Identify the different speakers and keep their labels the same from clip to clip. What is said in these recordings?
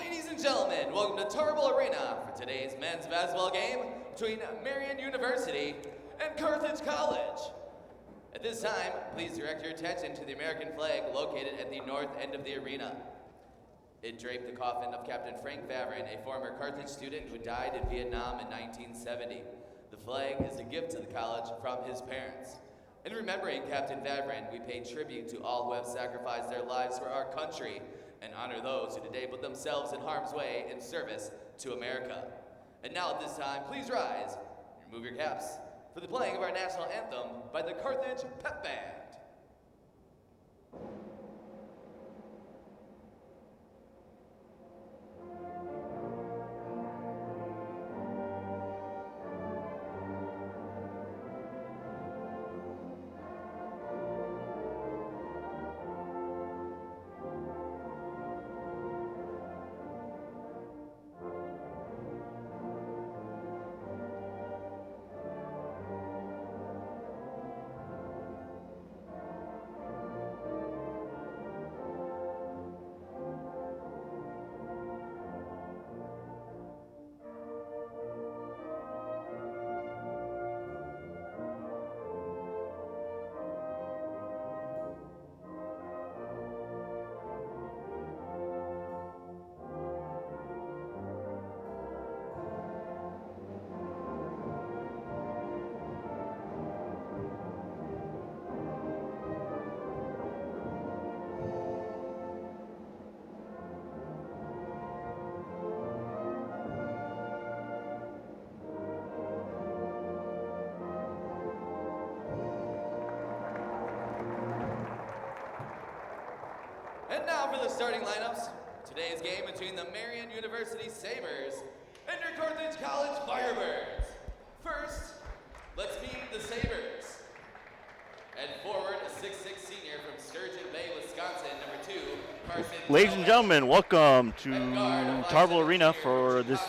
Speaker 1: Ladies and gentlemen, welcome to Tarble Arena for today's men's basketball game between Marian University and Carthage College. At this time, please direct your attention to the American flag located at the north end of the arena. It draped the coffin of Captain Frank Vavrin, a former Carthage student who died in Vietnam in 1970. The flag is a gift to the college from his parents. In remembering Captain Vavrin, we pay tribute to all who have sacrificed their lives for our country and honor those who today put themselves in harm's way in service to America. And now at this time, please rise and remove your caps for the playing of our national anthem by the Carthage Pep Band. And now for the starting lineups. Today's game between the Marian University Sabres and your Carthage College Firebirds. First, let's meet the Sabres. At forward, a 6'6" senior from Sturgeon Bay, Wisconsin, number 2, Carson.
Speaker 2: Ladies and gentlemen, welcome to Tarble Arena for this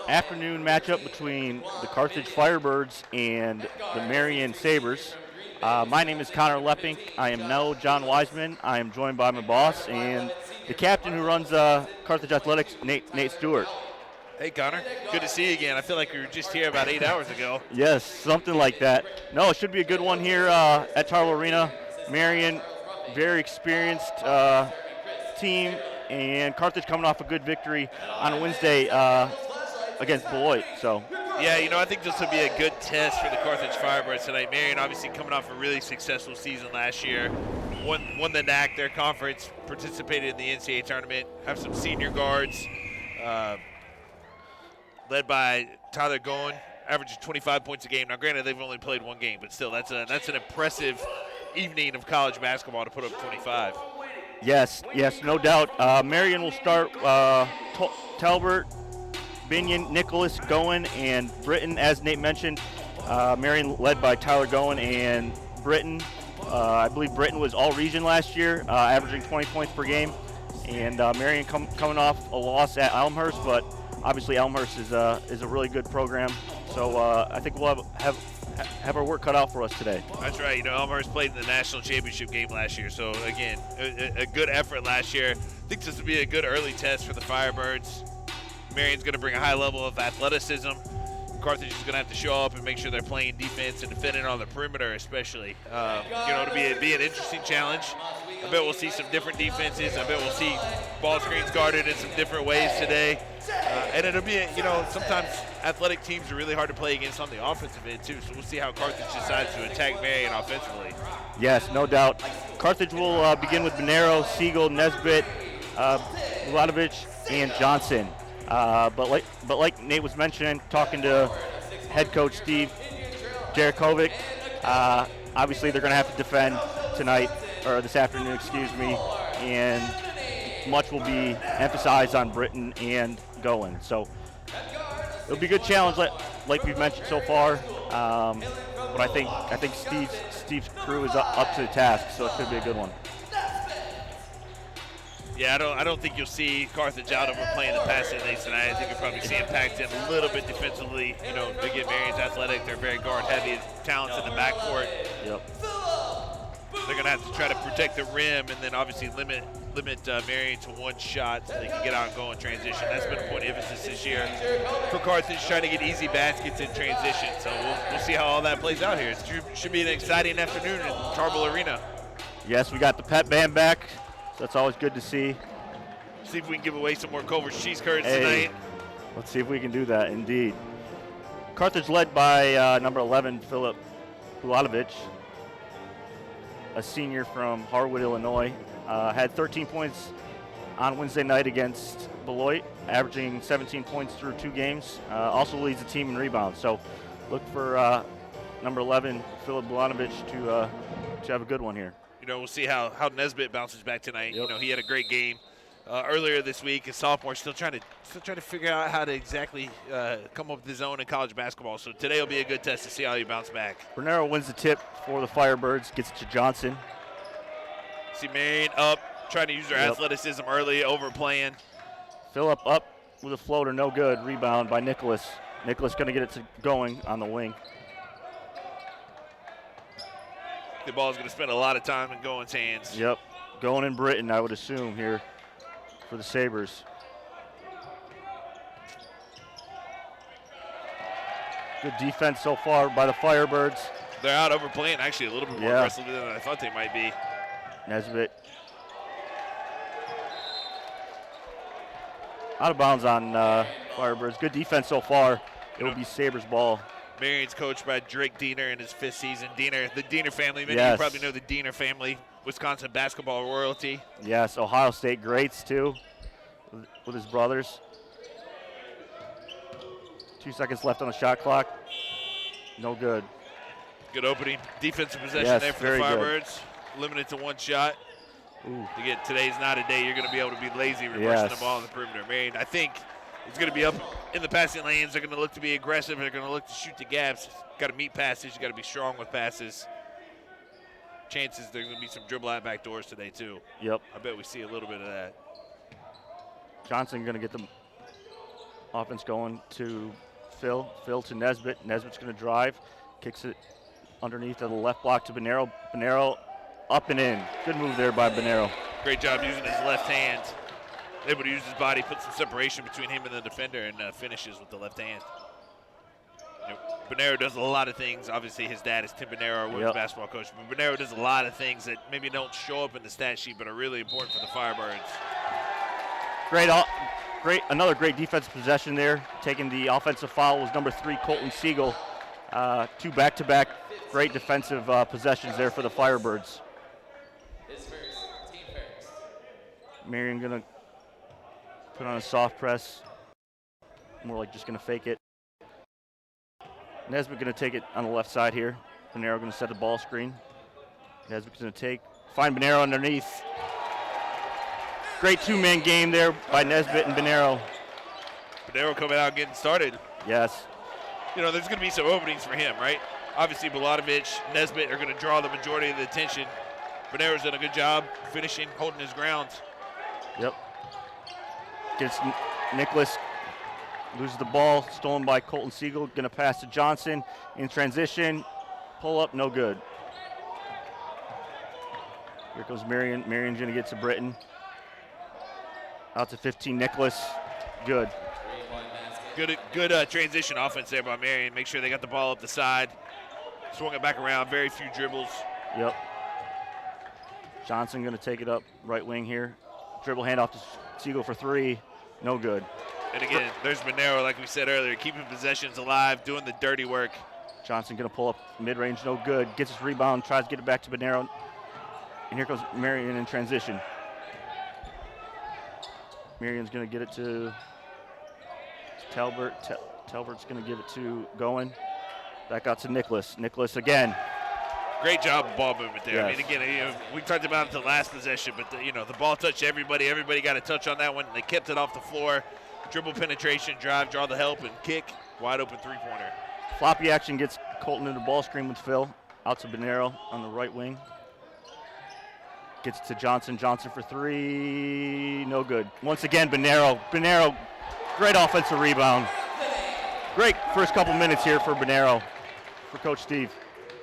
Speaker 2: afternoon matchup between the Carthage Firebirds and the Marian Sabres. My name is Connor Leppink. I am now John Wiseman. I am joined by my boss and the captain who runs Carthage Athletics, Nate Stewart.
Speaker 3: Hey, Connor. Good to see you again. I feel like we were just here about 8 hours ago.
Speaker 2: Yes, something like that. No, it should be a good one here at Tarble Arena. Marian, very experienced team, and Carthage coming off a good victory on Wednesday against Beloit. So.
Speaker 3: Yeah, I think this will be a good test for the Carthage Firebirds tonight. Marian obviously coming off a really successful season last year. Won the NAC, their conference, participated in the NCAA tournament, have some senior guards, led by Tyler Goen, averaging 25 points a game. Now, granted, they've only played one game, but still, that's an impressive evening of college basketball to put up 25.
Speaker 2: Yes, no doubt. Marian will start Talbert, Binion, Nicholas, Goen, and Britton, as Nate mentioned. Marian led by Tyler Goen and Britton. I believe Britton was all-region last year, averaging 20 points per game. And Marian coming off a loss at Elmhurst, but obviously Elmhurst is a really good program. So I think we'll have our work cut out for us today.
Speaker 3: That's right. Elmhurst played in the national championship game last year. So, again, a good effort last year. I think this will be a good early test for the Firebirds. Marian's going to bring a high level of athleticism. Carthage is going to have to show up and make sure they're playing defense and defending on the perimeter, especially. It'll be an interesting challenge. I bet we'll see some different defenses. I bet we'll see ball screens guarded in some different ways today. And it'll be, sometimes athletic teams are really hard to play against on the offensive end, too. So we'll see how Carthage decides to attack Marian offensively.
Speaker 2: Yes, no doubt. Carthage will begin with Bonero, Siegel, Nesbitt, Vladovich, and Johnson. But like Nate was mentioning, talking to head coach Steve Jarakovic, obviously they're going to have to defend tonight, or this afternoon, and much will be emphasized on Britton and Goen. So it'll be a good challenge, like we've mentioned so far. But I think Steve's crew is up to the task, so it should be a good one.
Speaker 3: Yeah, I don't think you'll see Carthage out overplaying the passing lanes tonight. I think you'll probably see impact in a little bit defensively. Again, Marian's athletic. They're very guard-heavy, talents in the backcourt.
Speaker 2: Yep.
Speaker 3: They're going to have to try to protect the rim and then obviously limit limit Marian to one shot so they can get out and go in transition. That's been a point of emphasis this year for Carthage, trying to get easy baskets in transition. So we'll see how all that plays out here. It should be an exciting afternoon in Tarble Arena.
Speaker 2: Yes, we got the pet band back, so that's always good to see.
Speaker 3: See if we can give away some more Culver's cheese curds tonight.
Speaker 2: Let's see if we can do that, indeed. Carthage led by number 11, Philip Bulanovich, a senior from Harwood, Illinois. Had 13 points on Wednesday night against Beloit, averaging 17 points through 2 games. Also leads the team in rebounds. So look for number 11, Philip Bulanovich, to have a good one here.
Speaker 3: You know, we'll see how Nesbitt bounces back tonight.
Speaker 2: Yep.
Speaker 3: You know, he had a great game earlier this week. His sophomore, still trying to figure out how to exactly come up with his own in college basketball. So today will be a good test to see how he bounces back.
Speaker 2: Bernero wins the tip for the Firebirds, gets it to Johnson.
Speaker 3: See Marian up, trying to use their athleticism early, overplaying.
Speaker 2: Philip up with a floater, no good. Rebound by Nicholas. Nicholas going to get it to going on the wing.
Speaker 3: The ball is going to spend a lot of time in Goins' hands.
Speaker 2: Yep, going in Britain, I would assume, here for the Sabres. Good defense so far by the Firebirds.
Speaker 3: They're out overplaying, actually, a little bit more aggressive than I thought they might be.
Speaker 2: Nesbitt. Out of bounds on Firebirds. Good defense so far. It will be Sabres ball.
Speaker 3: Marian's coached by Drake Diener in his 5th season. Diener, the Diener family. Many of you probably know the Diener family, Wisconsin basketball royalty.
Speaker 2: Yes, Ohio State greats too, with his brothers. 2 seconds left on the shot clock. No good.
Speaker 3: Good opening. Defensive possession there for the Firebirds. Limited to 1 shot.
Speaker 2: Ooh.
Speaker 3: Again, today's not a day you're going to be able to be lazy reversing the ball in the perimeter. Marian, I think, it's going to be up in the passing lanes. They're going to look to be aggressive. They're going to look to shoot the gaps. Got to meet passes. You got to be strong with passes. Chances there's going to be some dribble out back doors today too.
Speaker 2: Yep.
Speaker 3: I bet we see a little bit of that.
Speaker 2: Johnson going to get the offense going to Phil. Phil to Nesbitt. Nesbitt's going to drive. Kicks it underneath to the left block to Bernero. Bernero up and in. Good move there by Bernero.
Speaker 3: Great job using his left hand. Able to use his body, put some separation between him and the defender, and finishes with the left hand. You know, Bernero does a lot of things. Obviously, his dad is Tim Bernero, our women's basketball coach. But Bernero does a lot of things that maybe don't show up in the stat sheet, but are really important for the Firebirds.
Speaker 2: Another great defensive possession there. Taking the offensive foul was number 3, Colton Siegel. 2 back-to-back great defensive possessions there for the Firebirds. Marian gonna put on a soft press. More like just gonna fake it. Nesbitt gonna take it on the left side here. Bernero gonna set the ball screen. Nesbitt's gonna find Bernero underneath. Great 2-man game there by Nesbitt and Bernero.
Speaker 3: Bernero coming out getting started.
Speaker 2: Yes.
Speaker 3: You know, there's gonna be some openings for him, right? Obviously, Bulanovich, Nesbitt are gonna draw the majority of the attention. Bernero's done a good job finishing, holding his ground.
Speaker 2: Yep. Gets Nicholas, loses the ball, stolen by Colton Siegel. Gonna pass to Johnson in transition. Pull up, no good. Here goes Marian. Marian's gonna get to Britton. Out to 15, Nicholas. Good.
Speaker 3: Good transition offense there by Marian. Make sure they got the ball up the side. Swung it back around, very few dribbles.
Speaker 2: Yep. Johnson gonna take it up right wing here. Dribble handoff to Siegel for 3. No good.
Speaker 3: And again, there's Bernero, like we said earlier, keeping possessions alive, doing the dirty work.
Speaker 2: Johnson gonna pull up mid-range, no good. Gets his rebound, tries to get it back to Bernero. And here goes Marian in transition. Marian's gonna get it to Talbert. Talbert's gonna give it to Goin. Back out to Nicholas. Nicholas again.
Speaker 3: Great job of ball movement there.
Speaker 2: Yes.
Speaker 3: I mean, again, we talked about it the last possession, but the ball touched everybody. Everybody got a touch on that one. They kept it off the floor. Dribble penetration, drive, draw the help, and kick. Wide open three-pointer.
Speaker 2: Floppy action gets Colton into ball screen with Phil. Out to Bernero on the right wing. Gets to Johnson. Johnson for 3. No good. Once again, Bernero. Bernero, great offensive rebound. Great first couple minutes here for Bernero, for Coach Steve.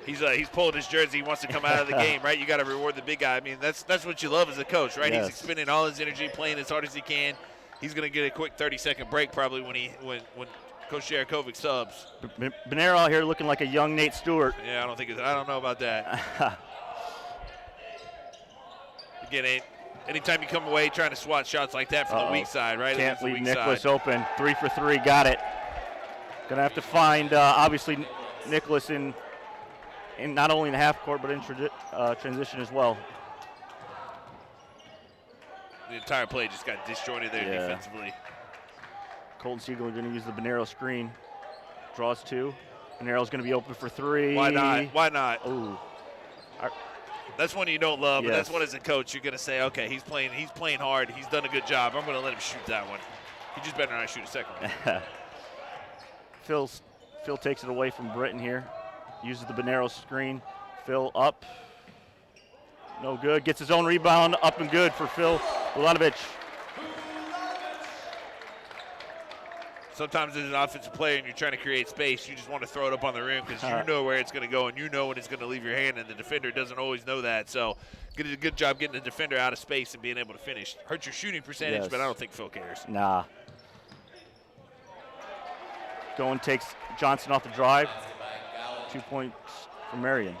Speaker 3: He's pulling his jersey. He wants to come out of the game, right? You got to reward the big guy. I mean, that's what you love as a coach, right?
Speaker 2: Yes.
Speaker 3: He's expending all his energy, playing as hard as he can. He's going to get a quick 30-second break probably when Coach Jarakovic subs.
Speaker 2: Bonero out here looking like a young Nate Stewart.
Speaker 3: Yeah, I don't know about that. Again, anytime you come away trying to swat shots like that from the weak side, right?
Speaker 2: Can't leave
Speaker 3: weak
Speaker 2: Nicholas
Speaker 3: side.
Speaker 2: open. 3 for 3, got it. Gonna have to find obviously Nicholas in not only in the half court but in transition as well.
Speaker 3: The entire play just got disjointed there defensively.
Speaker 2: Colton Siegel going to use the Bonero screen. Draws 2. Bonero's going to be open for 3.
Speaker 3: Why not? Why not?
Speaker 2: Ooh.
Speaker 3: That's one you don't love,
Speaker 2: Yes.
Speaker 3: but that's one as a coach you're going to say, okay, he's playing hard. He's done a good job. I'm going to let him shoot that one. He just better not shoot a second one.
Speaker 2: Phil takes it away from Britton here. Uses the Bonero screen. Phil up. No good. Gets his own rebound. Up and good for Phil Bulanovich.
Speaker 3: Sometimes as an offensive player and you're trying to create space, you just want to throw it up on the rim because you know where it's going to go and you know when it's going to leave your hand, and the defender doesn't always know that. So did a good job getting the defender out of space and being able to finish. Hurts your shooting percentage,
Speaker 2: Yes.
Speaker 3: but I don't think Phil cares.
Speaker 2: Nah. Goin takes Johnson off the drive. 2 points for Marian.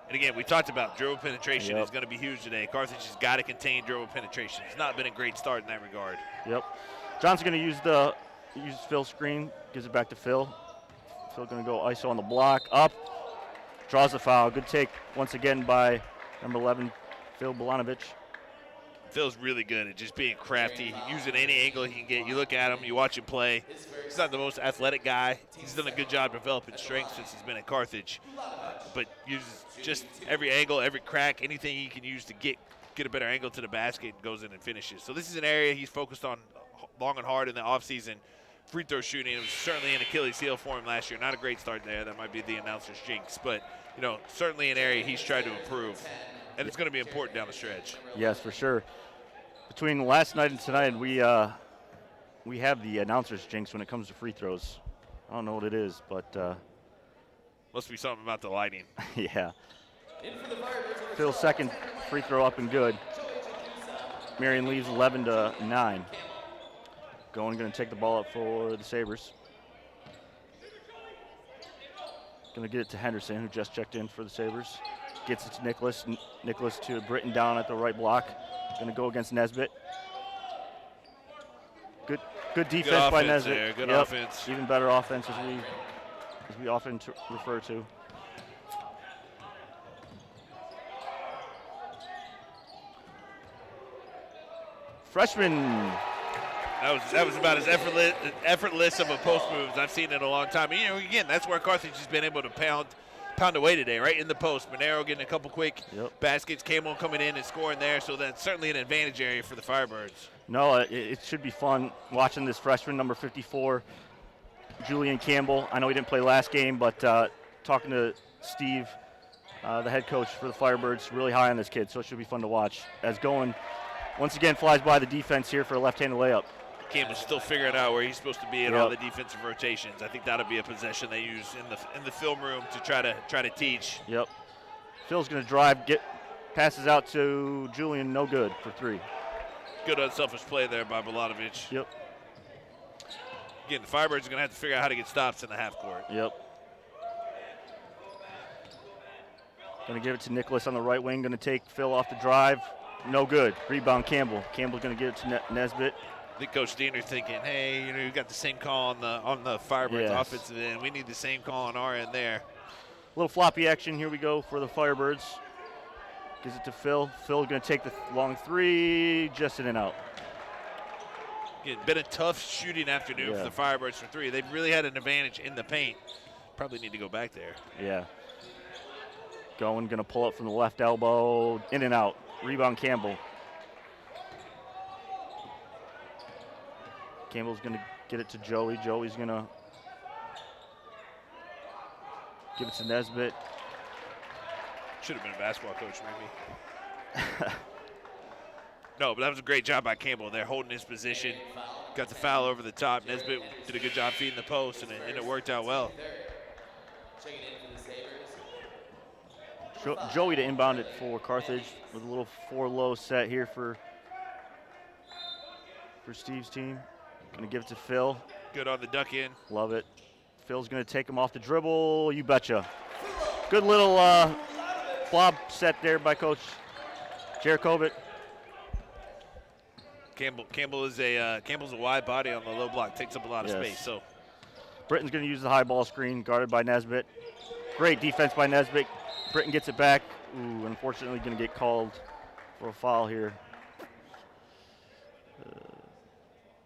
Speaker 3: And again, we talked about dribble penetration is going to be huge today. Carthage has got to contain dribble penetration. It's not been a great start in that regard.
Speaker 2: Yep. Johnson going to use Phil's screen, gives it back to Phil. Phil going to go ISO on the block, up, draws the foul. Good take once again by number 11, Phil Bulanovich.
Speaker 3: Phil's really good at just being crafty, using any angle he can get. You look at him, you watch him play. He's not the most athletic guy. He's done a good job developing strength since he's been at Carthage, but uses just every angle, every crack, anything he can use to get a better angle to the basket and goes in and finishes. So this is an area he's focused on long and hard in the offseason. Free throw shooting, it was certainly an Achilles heel for him last year. Not a great start there. That might be the announcer's jinx, but certainly an area he's tried to improve, and it's going to be important down the stretch.
Speaker 2: Yes, for sure. Between last night and tonight, we have the announcer's jinx when it comes to free throws. I don't know what it is, but
Speaker 3: must be something about the lighting.
Speaker 2: yeah. Phil's second free throw up and good. Marian leaves 11-9. Going to take the ball up for the Sabres. Going to get it to Henderson, who just checked in for the Sabres. Gets it to Nicholas. Nicholas to Britton down at the right block. Going to go against Nesbitt. Good defense by Nesbitt.
Speaker 3: There. Good offense.
Speaker 2: Even better offense as we often refer to. Freshman.
Speaker 3: That was about as effortless of a post move as I've seen in a long time. Again, that's where Carthage has been able to pound away today, right in the post. Bonero getting a couple quick baskets, Campbell coming in and scoring there, so that's certainly an advantage area for the Firebirds.
Speaker 2: No, it should be fun watching this freshman, number 54, Julian Campbell. I know he didn't play last game, but talking to Steve, the head coach for the Firebirds, really high on this kid, so it should be fun to watch. As Goen once again flies by the defense here for a left-handed layup.
Speaker 3: Campbell's still figuring out where he's supposed to be in all the defensive rotations. I think that'll be a possession they use in the film room to try to teach.
Speaker 2: Yep. Phil's going to drive, passes out to Julian, no good for 3.
Speaker 3: Good unselfish play there by Bulanovich.
Speaker 2: Yep.
Speaker 3: Again, the Firebirds are going to have to figure out how to get stops in the half court.
Speaker 2: Yep. Going to give it to Nicholas on the right wing. Going to take Phil off the drive. No good. Rebound Campbell. Campbell's going to give it to Nesbitt.
Speaker 3: I think Coach Diener's thinking, hey, you got the same call on the Firebirds offensive end. We need the same call on our end there.
Speaker 2: A little floppy action. Here we go for the Firebirds. Gives it to Phil. Phil going to take the long 3, just in and out.
Speaker 3: Again, been a tough shooting afternoon for the Firebirds for 3. They've really had an advantage in the paint. Probably need to go back there.
Speaker 2: Yeah. Going to pull up from the left elbow, in and out. Rebound Campbell. Campbell's going to get it to Joey. Joey's going to give it to Nesbitt.
Speaker 3: Should have been a basketball coach, maybe. No, but that was a great job by Campbell there, holding his position. Got the foul over the top. Nesbitt did a good job feeding the post, and it worked out well.
Speaker 2: Joey to inbound it for Carthage with a little 4-low set here for Steve's team. Gonna give it to Phil.
Speaker 3: Good on the duck in.
Speaker 2: Love it. Phil's gonna take him off the dribble. You betcha. Good little blob set there by Coach Jarakovic.
Speaker 3: Campbell's a wide body on the low block. Takes up a lot of space. So
Speaker 2: Britton's gonna use the high ball screen, guarded by Nesbitt. Great defense by Nesbitt. Britton gets it back. Ooh, unfortunately gonna get called for a foul here.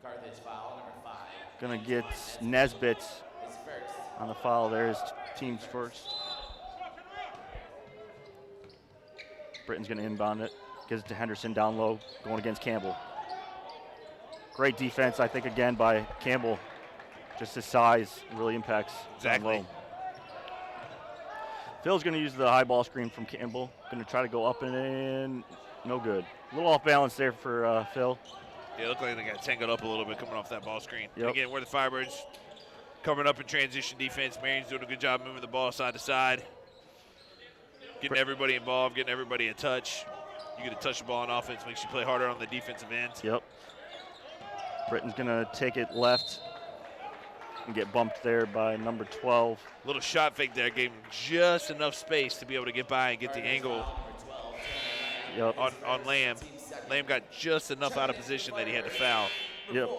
Speaker 1: Carthage foul number 5.
Speaker 2: Gonna get Nesbitt on the foul there, his team's first. Britton's gonna inbound it. Gives it to Henderson down low, going against Campbell. Great defense, I think, again by Campbell. Just his size really impacts down low. Phil's gonna use the high ball screen from Campbell. Gonna try to go up and in, no good. A little off balance there for Phil.
Speaker 3: Yeah, it looked like they got tangled up a little bit coming off that ball screen.
Speaker 2: Yep.
Speaker 3: Again, we're the Firebirds covering up in transition defense. Marion's doing a good job moving the ball side to side. Getting everybody involved, getting everybody a touch. You get a touch the ball on offense, makes you play harder on the defensive end.
Speaker 2: Yep. Britton's gonna take it left and get bumped there by number 12.
Speaker 3: Little shot fake there, gave him just enough space to be able to get by and get the angle on Lamb. Lamb got just enough out of position that he had to foul.
Speaker 2: Yep.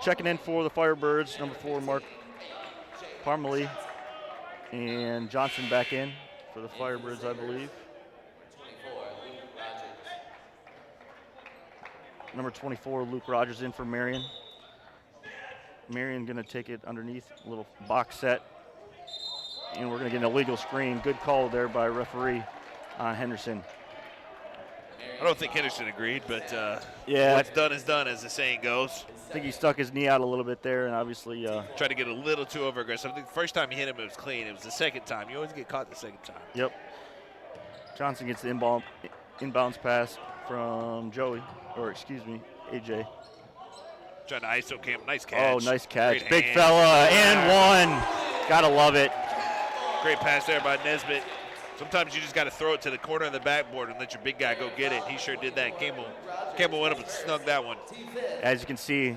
Speaker 2: Checking in for the Firebirds, number 4, Mark Parmalee. And Johnson back in for the Firebirds, I believe. Number 24, Luke Rogers in for Marian. Marian gonna take it underneath, a little box set. And we're gonna get an illegal screen. Good call there by referee on Henderson.
Speaker 3: I don't think Henderson agreed, but
Speaker 2: yeah,
Speaker 3: what's done is done, as the saying goes.
Speaker 2: I think he stuck his knee out a little bit there, and obviously
Speaker 3: tried to get a little too over-aggressive. I think the first time he hit him, it was clean. It was the second time. You always get caught the second time.
Speaker 2: Yep. Johnson gets the inbounds pass from Joey, or excuse me, AJ.
Speaker 3: Trying to ISO Cam. Nice catch.
Speaker 2: Oh, nice catch.
Speaker 3: Great
Speaker 2: Big
Speaker 3: hand.
Speaker 2: fella, and one. Gotta love it.
Speaker 3: Great pass there by Nesbitt. Sometimes you just got to throw it to the corner of the backboard and let your big guy go get it. He sure did that. Campbell went up and snugged that one.
Speaker 2: As you can see,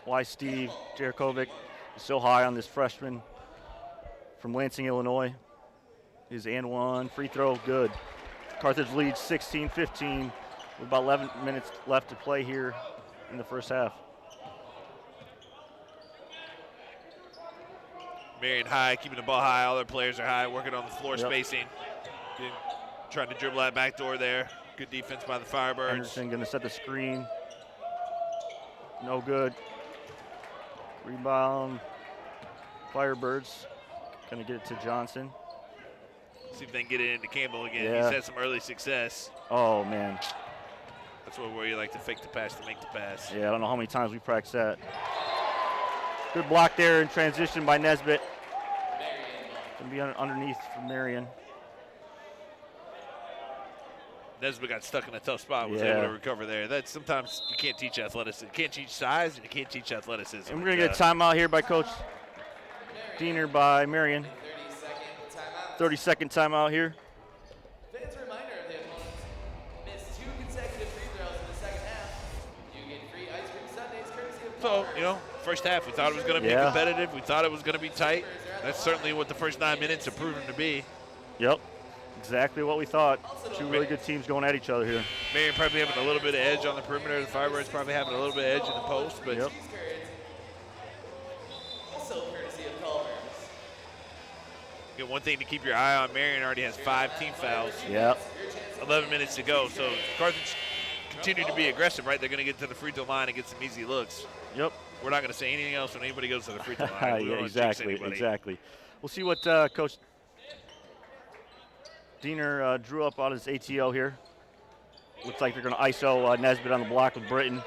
Speaker 2: why Steve Jarakovic is so high on this freshman from Lansing, Illinois. His and one free throw, good. Carthage leads 16-15 with about 11 minutes left to play here in the first half.
Speaker 3: Marian high, keeping the ball high. All their players are high, working on the floor spacing. Trying to dribble that back door there. Good defense by the Firebirds.
Speaker 2: Henderson going to set the screen. No good. Rebound. Firebirds going to get it to Johnson.
Speaker 3: See if they can get it into Campbell again.
Speaker 2: Yeah.
Speaker 3: He's had some early success.
Speaker 2: Oh, man.
Speaker 3: That's where you like to fake the pass to make the pass.
Speaker 2: Yeah, I don't know how many times we practiced that. Good block there in transition by Nesbitt. Going to be underneath for Marian.
Speaker 3: Nesbitt got stuck in a tough spot, was able to recover there. That's sometimes you can't teach athleticism. You can't teach size, and you can't teach athleticism.
Speaker 2: And we're going to get a timeout here by Coach Diener by Marian. 30-second timeout here.
Speaker 1: Fans, a reminder of the opponents missed 2 consecutive free throws in the second half. You get free ice cream sundaes courtesy of
Speaker 3: So, first half we thought it was going to be competitive. We thought it was going to be tight. That's certainly what the first 9 minutes have proven to be.
Speaker 2: Yep, exactly what we thought. Two really good teams going at each other here.
Speaker 3: Marian probably having a little bit of edge on the perimeter. The Firebirds probably having a little bit of edge in the post. But
Speaker 1: also courtesy of Culver's.
Speaker 3: One thing to keep your eye on, Marian already has 5 team fouls.
Speaker 2: Yep.
Speaker 3: 11 minutes to go. So Carthage continue to be aggressive, right? They're going to get to the free throw line and get some easy looks.
Speaker 2: Yep.
Speaker 3: We're not going to say anything else when anybody goes to the free throw line.
Speaker 2: Yeah, exactly. We'll see what Coach Diener drew up on his ATO here. Looks like they're going to ISO Nesbitt on the block with Britton.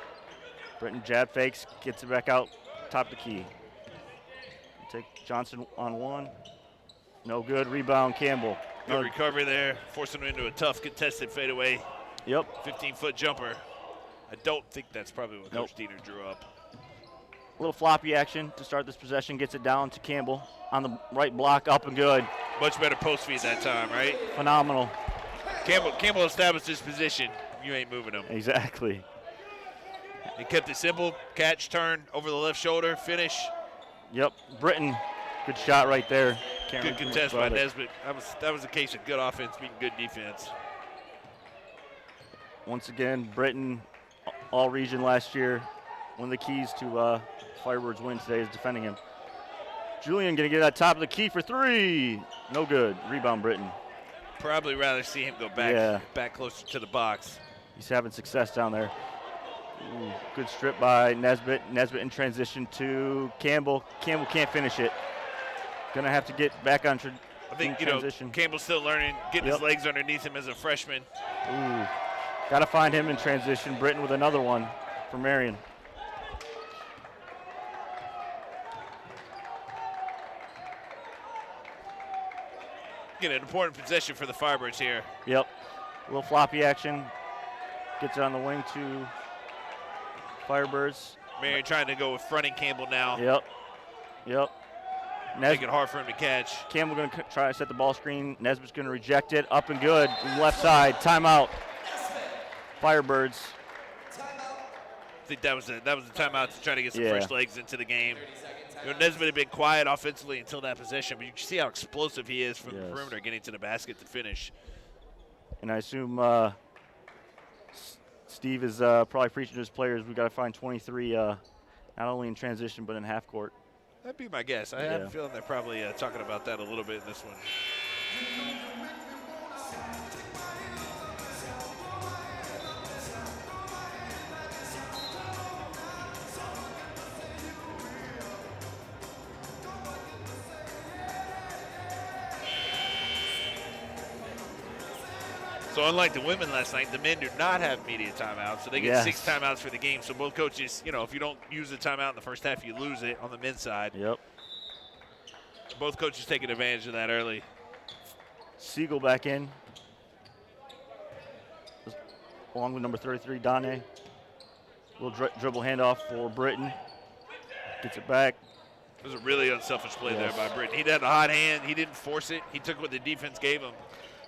Speaker 2: Britton jab fakes, gets it back out, top of the key. Take Johnson on one. No good. Rebound, Campbell.
Speaker 3: Good recovery there, forcing him into a tough contested fadeaway.
Speaker 2: Yep.
Speaker 3: 15-foot jumper. I don't think that's probably what Coach Diener drew up.
Speaker 2: A little floppy action to start this possession. Gets it down to Campbell on the right block, up and good.
Speaker 3: Much better post feed that time, right?
Speaker 2: Phenomenal.
Speaker 3: Campbell established his position. You ain't moving him.
Speaker 2: Exactly.
Speaker 3: He kept it simple. Catch, turn, over the left shoulder, finish.
Speaker 2: Yep. Britton, good shot right there. Can't
Speaker 3: Good
Speaker 2: really
Speaker 3: contest
Speaker 2: about
Speaker 3: by
Speaker 2: it.
Speaker 3: Nesbitt. That was a case of good offense beating good defense.
Speaker 2: Once again, Britton, all region last year. One of the keys to Firebirds win today is defending him. Julian going to get at top of the key for 3. No good. Rebound, Britton.
Speaker 3: Probably rather see him go back closer to the box.
Speaker 2: He's having success down there. Ooh, good strip by Nesbitt. Nesbitt in transition to Campbell. Campbell can't finish it. Going to have to get back on
Speaker 3: I think,
Speaker 2: transition.
Speaker 3: Campbell's still learning, getting his legs underneath him as a freshman.
Speaker 2: Ooh, got to find him in transition. Britton with another one for Marian.
Speaker 3: Get an important possession for the Firebirds here.
Speaker 2: Yep. A little floppy action. Gets it on the wing to Firebirds.
Speaker 3: Marian trying to go with fronting Campbell now.
Speaker 2: Yep.
Speaker 3: Make it hard for him to catch.
Speaker 2: Campbell going to try to set the ball screen. Nesbitt's going to reject it. Up and good. Left side. Timeout. Firebirds.
Speaker 3: I think that was a timeout to try to get some fresh legs into the game. Nesbitt had been quiet offensively until that possession, but you can see how explosive he is from the perimeter getting to the basket to finish.
Speaker 2: And I assume Steve is probably preaching to his players, we got to find 23 not only in transition but in half court.
Speaker 3: That'd be my guess. I have a feeling they're probably talking about that a little bit in this one. So unlike the women last night, the men do not have media timeouts, so they get 6 timeouts for the game. So both coaches, if you don't use the timeout in the first half, you lose it on the men's side.
Speaker 2: Yep.
Speaker 3: Both coaches taking advantage of that early.
Speaker 2: Siegel back in, along with number 33, Donne. Little dribble handoff for Britton. Gets it back.
Speaker 3: It was a really unselfish play there by Britton. He had a hot hand. He didn't force it. He took what the defense gave him.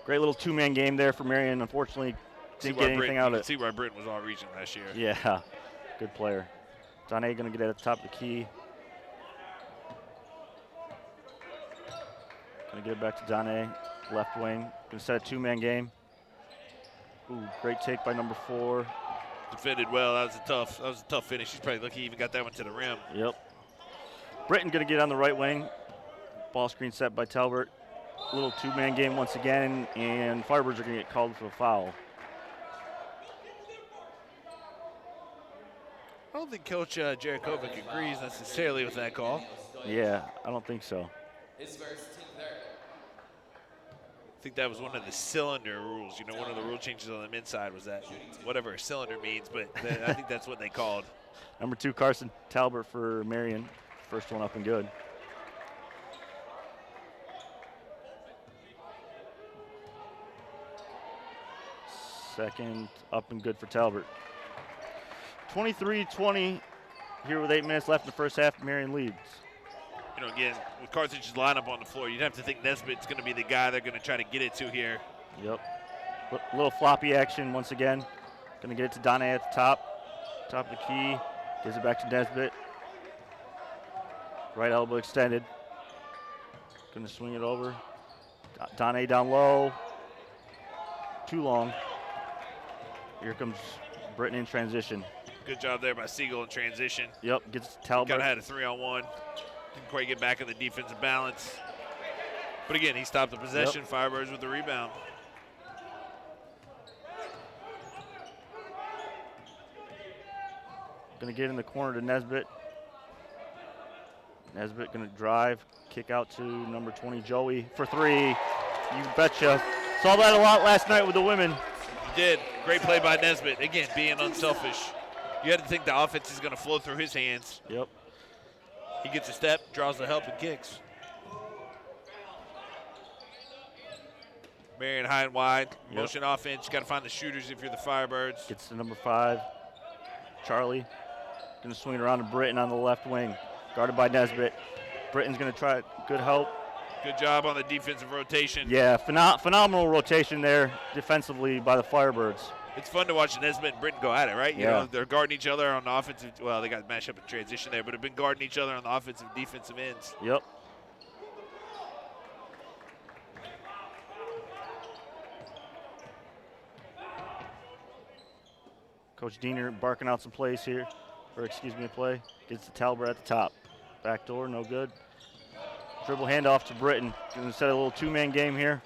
Speaker 2: Great little two-man game there for Marian. Unfortunately, didn't get anything out of it.
Speaker 3: You can see why Britton was all region last year.
Speaker 2: Yeah, good player. Donne going to get at the top of the key. Going to get it back to Donne, left wing. Going to set a two-man game. Ooh, great take by number 4.
Speaker 3: Defended well. That was a tough finish. He's probably lucky he even got that one to the rim.
Speaker 2: Yep. Britton going to get on the right wing. Ball screen set by Talbert. Little two-man game once again, and Firebirds are going to get called for a foul.
Speaker 3: I don't think Coach Jarakovic agrees necessarily with that call.
Speaker 2: Yeah, I don't think so.
Speaker 1: His first team there.
Speaker 3: I think that was one of the cylinder rules. One of the rule changes on the men's side was that whatever a cylinder means, but I think that's what they called.
Speaker 2: Number 2, Carson Talbert for Marian. First one up and good. Second up and good for Talbert. 23-20 here with 8 minutes left in the first half. Marian leads.
Speaker 3: Again, with Carthage's lineup on the floor, you'd have to think Nesbitt's going to be the guy they're going to try to get it to here.
Speaker 2: Yep. Little floppy action once again. Going to get it to Donne at the top. Top of the key. Gives it back to Nesbitt. Right elbow extended. Going to swing it over. Donne down low. Too long. Here comes Britton in transition.
Speaker 3: Good job there by Siegel in transition.
Speaker 2: Yep, gets Talbot.
Speaker 3: Kind of had a 3-on-1. Didn't quite get back in the defensive balance. But again, he stopped the possession. Yep. Firebirds with the rebound.
Speaker 2: Going to get in the corner to Nesbitt. Nesbitt going to drive, kick out to number 20, Joey, for 3. You betcha. Saw that a lot last night with the women.
Speaker 3: Did. Great play by Nesbitt. Again, being unselfish. You had to think the offense is going to flow through his hands.
Speaker 2: Yep.
Speaker 3: He gets a step, draws the help, and kicks. Marian high and wide. Motion offense. You got to find the shooters if you're the Firebirds.
Speaker 2: Gets to number 5, Charlie. Going to swing it around to Britton on the left wing. Guarded by Nesbitt. Britton's going to try good help.
Speaker 3: Good job on the defensive rotation.
Speaker 2: Yeah, phenomenal rotation there defensively by the Firebirds.
Speaker 3: It's fun to watch Nesbitt and Britton go at it, right? You
Speaker 2: Yeah.
Speaker 3: know, they're guarding each other on the offensive. Well, they got mashed up in transition there, but have been guarding each other on the offensive and defensive ends.
Speaker 2: Yep. Coach Diener barking out some plays here, or excuse me, a play. Gets to Tarble at the top. Back door, no good. Dribble handoff to Britton. Going to set a little two-man game here.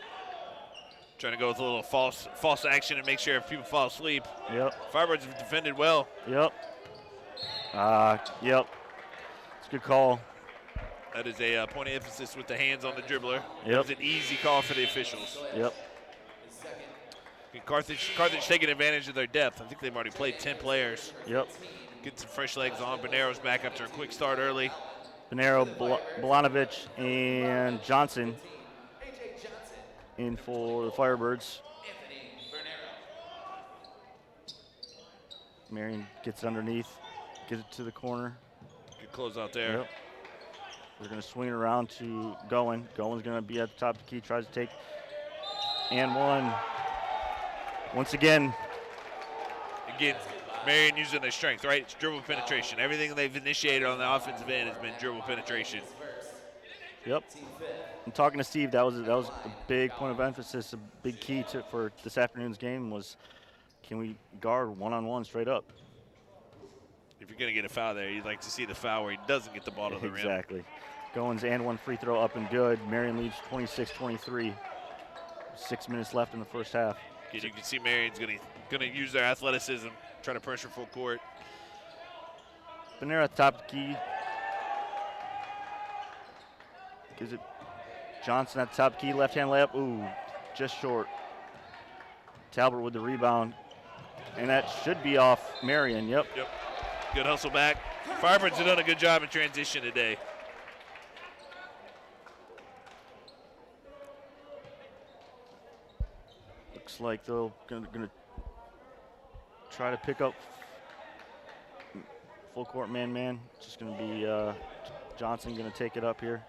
Speaker 3: Trying to go with a little false action and make sure if people fall asleep.
Speaker 2: Yep.
Speaker 3: Firebirds have defended well.
Speaker 2: Yep. Yep. It's a good call.
Speaker 3: That is a point of emphasis with the hands on the dribbler.
Speaker 2: Yep.
Speaker 3: That was an easy call for the officials.
Speaker 2: Yep.
Speaker 3: Carthage taking advantage of their depth. I think they've already played 10 players.
Speaker 2: Yep.
Speaker 3: Getting some fresh legs on. Bonero's back after a quick start early.
Speaker 2: Bonero, Bolanovich, and Johnson in for the Firebirds. Marian gets it underneath, gets it to the corner.
Speaker 3: Good close out there.
Speaker 2: Yep. They're going to swing it around to Goen. Goen's going to be at the top of the key, tries to take and one. Once again,
Speaker 3: Marian using their strength, right? It's dribble penetration. Everything they've initiated on the offensive end has been dribble penetration.
Speaker 2: yep. I'm talking to Steve. That was a big point of emphasis. A big key for this afternoon's game was, can we guard one-on-one straight up?
Speaker 3: If you're going to get a foul there, you'd like to see the foul where he doesn't get the ball to the rim.
Speaker 2: Exactly. Goen's and one free throw up and good. Marian leads 26-23. 6 minutes left in the first half.
Speaker 3: You can see Marian's going to use their athleticism, try to pressure full court.
Speaker 2: Bonero at the top of the key. Gives it Johnson at the top of the key, left-hand layup. Ooh, just short. Talbot with the rebound. And that should be off Marian, yep.
Speaker 3: Yep. Good hustle back. Firebirds have done a good job in transition today.
Speaker 2: Looks like they're gonna try to pick up full court man-man. Just gonna be Johnson gonna take it up here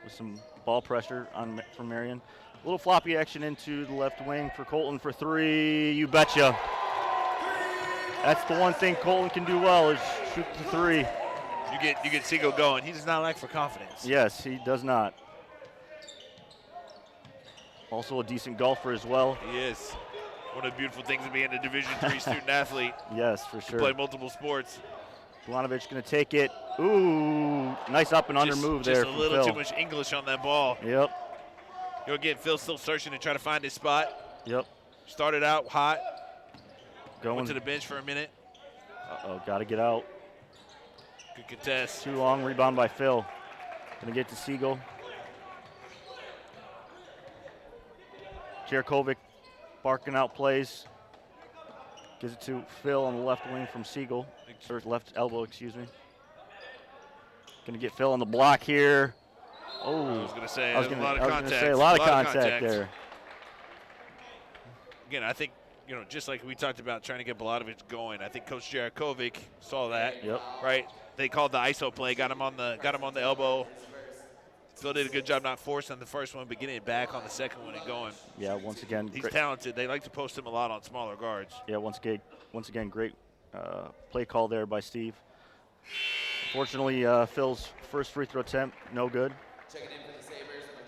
Speaker 2: with some ball pressure from Marian. A little floppy action into the left wing for Colton for three. You betcha. That's the one thing Colton can do well is shoot the three.
Speaker 3: You get Siegel going. He does not lack for confidence.
Speaker 2: Yes, he does not. Also a decent golfer as well.
Speaker 3: He is. One of the beautiful things of being a Division III student athlete.
Speaker 2: Yes, for sure.
Speaker 3: Play multiple sports.
Speaker 2: Bolanovich going to take it. Ooh, nice up and under move there.
Speaker 3: Just a little too much English on that ball.
Speaker 2: Yep.
Speaker 3: You'll get Phil still searching to try to find his spot.
Speaker 2: Yep.
Speaker 3: Started out hot.
Speaker 2: Going
Speaker 3: Went to the bench for a minute.
Speaker 2: Uh-oh, got to get out.
Speaker 3: Good contest.
Speaker 2: Too long, rebound by Phil. Going to get to Siegel. Jerkovic barking out plays. Gives it to Phil on the left wing from Siegel. Or left elbow, excuse me. Going to get Phil on the block here. Oh,
Speaker 3: I was going to say,
Speaker 2: a lot
Speaker 3: of
Speaker 2: of contact there.
Speaker 3: Again, I think, just like we talked about trying to get Bolanovich going, I think Coach Jerkovic saw that.
Speaker 2: Yep.
Speaker 3: Right? They called the ISO play, got him on the elbow. Phil did a good job not forcing the first one, but getting it back on the second one and going.
Speaker 2: Yeah, once again.
Speaker 3: He's talented. They like to post him a lot on smaller guards.
Speaker 2: Yeah, once again, great play call there by Steve. Fortunately, Phil's first free throw attempt, no good.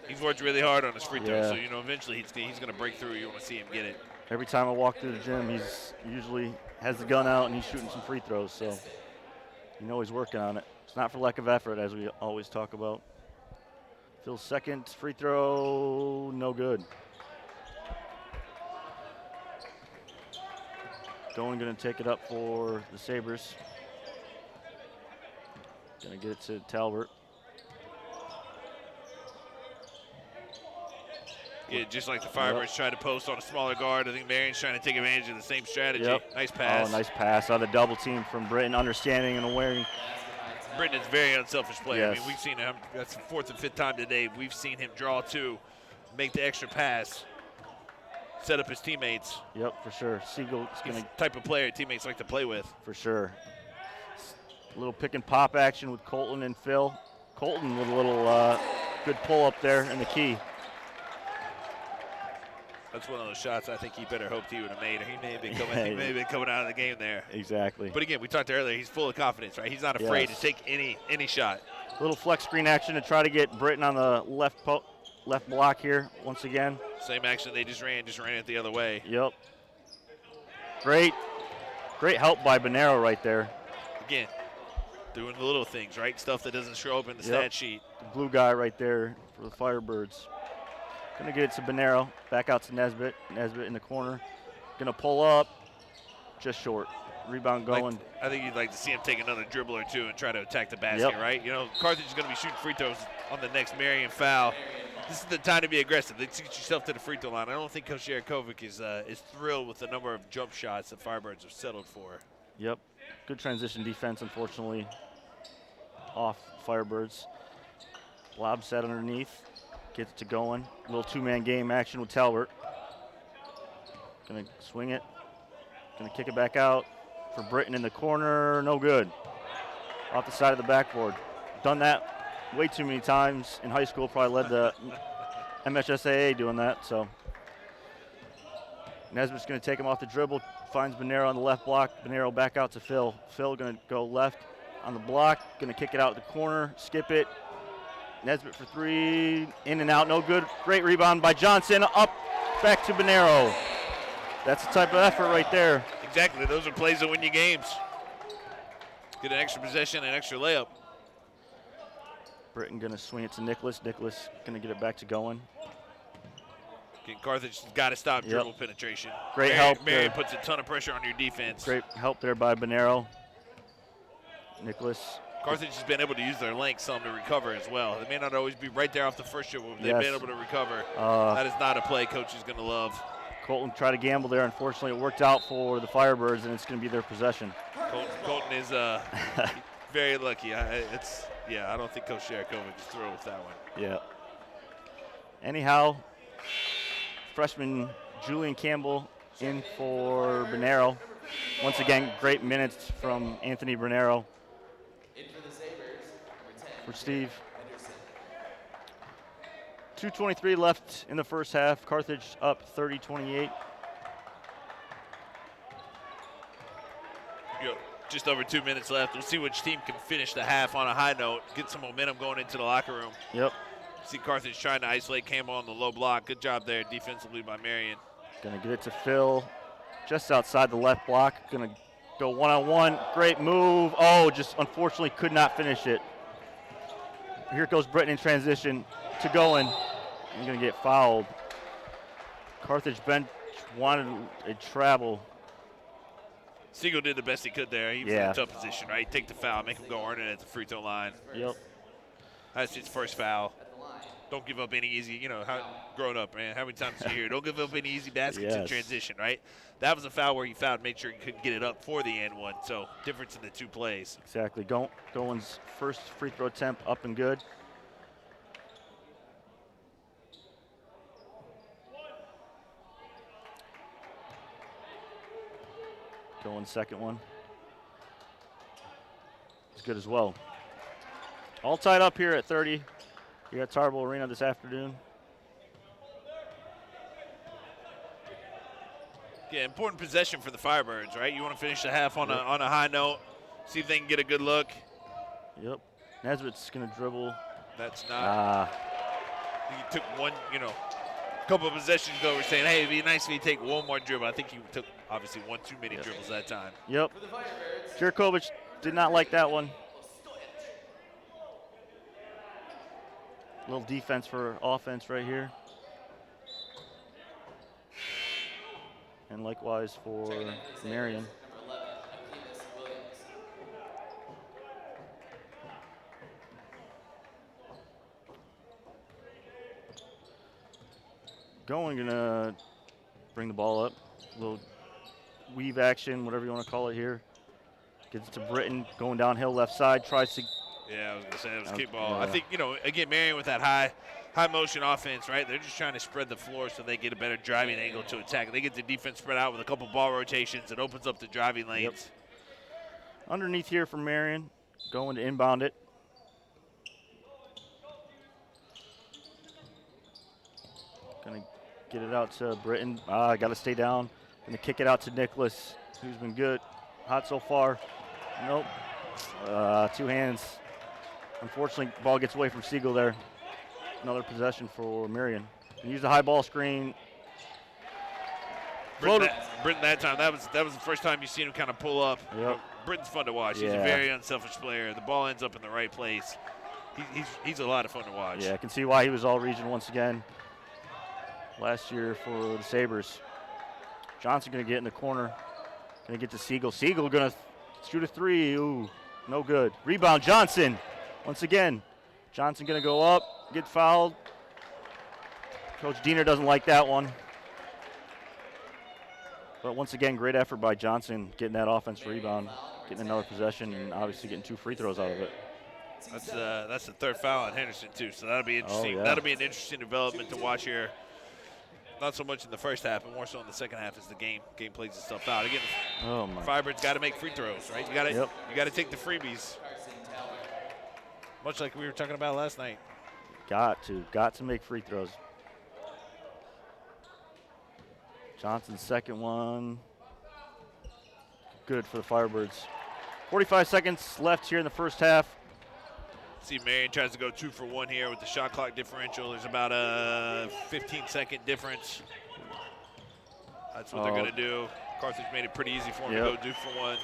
Speaker 3: He's worked really hard on his free throw, so eventually he's going to break through. You want to see him get it.
Speaker 2: Every time I walk through the gym, he's usually has the gun out and he's shooting some free throws, so he's working on it. It's not for lack of effort, as we always talk about. Phil's second free throw, no good. Going to take it up for the Sabres. Going to get it to Talbot.
Speaker 3: Yeah, just like the Firebirds tried to post on a smaller guard, I think Marian's trying to take advantage of the same strategy.
Speaker 2: Yep.
Speaker 3: Nice pass.
Speaker 2: Oh, nice pass on the double team from Britton, understanding and aware.
Speaker 3: Britton is a very unselfish player.
Speaker 2: Yes.
Speaker 3: I mean, we've seen him, that's the fourth and fifth time today, we've seen him draw two, make the extra pass, set up his teammates.
Speaker 2: Yep, for sure. Siegel's going to.
Speaker 3: Type of player teammates like to play with.
Speaker 2: For sure. A little pick and pop action with Colton and Phil. Colton with a little Good pull up there in the key.
Speaker 3: That's one of those shots I think he better hoped he would have made. He may have been coming out of the game there.
Speaker 2: Exactly.
Speaker 3: But again, we talked earlier, he's full of confidence, right? He's not afraid to take any shot.
Speaker 2: Little flex screen action to try to get Britton on the left block here once again.
Speaker 3: Same action they just ran it the other way.
Speaker 2: Yep. Great help by Bonero right there.
Speaker 3: Again, doing the little things, right? Stuff that doesn't show up in the stat sheet.
Speaker 2: The blue guy right there for the Firebirds. Gonna get it to Bonero, back out to Nesbitt. Nesbitt in the corner. Gonna pull up, just short. Rebound going.
Speaker 3: I think you'd like to see him take another dribble or two and try to attack the basket, right? You know, Carthage is gonna be shooting free throws on the next Marian foul. This is the time to be aggressive. Let's get yourself to the free throw line. I don't think Coach Jarakovic is thrilled with the number of jump shots the Firebirds have settled for.
Speaker 2: Yep. Good transition defense, unfortunately, off Firebirds. Lob set underneath. Gets it to going. A little two-man game action with Talbert. Gonna swing it. Gonna kick it back out for Britton in the corner. No good. Off the side of the backboard. Done that way too many times in high school. Probably led the MHSAA doing that. So Nesbitt's gonna take him off the dribble. Finds Bonero on the left block. Bonero back out to Phil. Phil gonna go left on the block. Gonna kick it out the corner. Skip it. Nesbitt for three, in and out, no good. Great rebound by Johnson, up, back to Bonero. That's the type of effort right there.
Speaker 3: Exactly, those are plays that win you games. Get an extra possession, an extra layup.
Speaker 2: Britton gonna swing it to Nicholas. Nicholas gonna get it back to going.
Speaker 3: Again, Carthage has got to stop dribble penetration.
Speaker 2: Great help
Speaker 3: Marian
Speaker 2: there.
Speaker 3: puts a ton of pressure on your defense.
Speaker 2: Great help there by Bonero. Nicholas.
Speaker 3: Carthage has been able to use their length some to recover as well. They may not always be right there off the first dribble, but they've been able to recover. That is not a play Coach is going to love.
Speaker 2: Colton tried to gamble there. Unfortunately, it worked out for the Firebirds, and it's going to be their possession.
Speaker 3: Colton is very lucky. I don't think Coach Jarakovic is thrilled with that one.
Speaker 2: Yeah. Anyhow, freshman Julian Campbell in for Bonero. Once again, great minutes from Anthony Bonero. For Steve. 2:23 left in the first half. Carthage up 30-28.
Speaker 3: Just over 2 minutes left. We'll see which team can finish the half on a high note, get some momentum going into the locker room.
Speaker 2: Yep.
Speaker 3: See Carthage trying to isolate Campbell on the low block. Good job there defensively by Marian.
Speaker 2: Gonna get it to Phil just outside the left block. Gonna go one-on-one. Great move. Oh, just unfortunately could not finish it. Here goes Britton in transition to going. I'm gonna get fouled. Carthage bench wanted a travel.
Speaker 3: Siegel did the best he could there. He was in a tough position, right? Take the foul, make him go earn it at the free throw line.
Speaker 2: Yep.
Speaker 3: That's his first foul. Don't give up any easy, growing up, man, how many times did you hear, don't give up any easy baskets in transition, right? That was a foul where he fouled, made sure he couldn't get it up for the and one. So difference in the two plays.
Speaker 2: Exactly. Goins' first free throw attempt up and good. Goins' second one. It's good as well. All tied up here at 30. Here at Tarble Arena this afternoon.
Speaker 3: Yeah, important possession for the Firebirds, right? You want to finish the half on a high note, see if they can get a good look.
Speaker 2: Yep. Nesbitt's going to dribble.
Speaker 3: That's not. He took one, couple of possessions ago. We're saying, hey, it'd be nice if he take one more dribble. I think he took, obviously, one too many dribbles that time.
Speaker 2: Yep. Jurkovic did not like that one. Little defense for offense right here. And likewise for Marian. Gonna bring the ball up. A little weave action, whatever you want to call it here. Gets it to Britton, going downhill left side, tries to.
Speaker 3: Yeah, I was going to say that was kickball. I think, again, Marian with that high motion offense, right? They're just trying to spread the floor so they get a better driving angle to attack. They get the defense spread out with a couple ball rotations. It opens up the driving lanes.
Speaker 2: Yep. Underneath here for Marian, going to inbound it. Gonna get it out to Britton. Got to stay down. Gonna kick it out to Nicholas, who's been good. Hot so far. Nope. 2 hands. Unfortunately, ball gets away from Siegel there. Another possession for Marian. Use the high ball screen.
Speaker 3: Britton that time, that was the first time you've seen him kind of pull up.
Speaker 2: Yep.
Speaker 3: Britton's fun to watch. He's a very unselfish player. The ball ends up in the right place. He's a lot of fun to watch.
Speaker 2: Yeah, I can see why he was all region once again last year for the Sabres. Johnson going to get in the corner. Going to get to Siegel. Siegel going to shoot a 3. Ooh, no good. Rebound, Johnson. Once again, Johnson going to go up, get fouled. Coach Diener doesn't like that one. But once again, great effort by Johnson getting that offensive rebound, getting another possession, and obviously getting 2 free throws out of it.
Speaker 3: That's the 3rd foul on Henderson too, so that'll be interesting.
Speaker 2: Oh, yeah.
Speaker 3: That'll be an interesting development to watch here. Not so much in the first half, but more so in the second half as the game plays itself out. Again, Firebirds got to make free throws, right? You got to take the freebies, much like we were talking about last night.
Speaker 2: Got to make free throws. Johnson's second one. Good for the Firebirds. 45 seconds left here in the first half.
Speaker 3: See, Marian tries to go 2 for 1 here with the shot clock differential. There's about a 15-second difference. That's what they're going to do. Carthage made it pretty easy for him to go 2 for 1.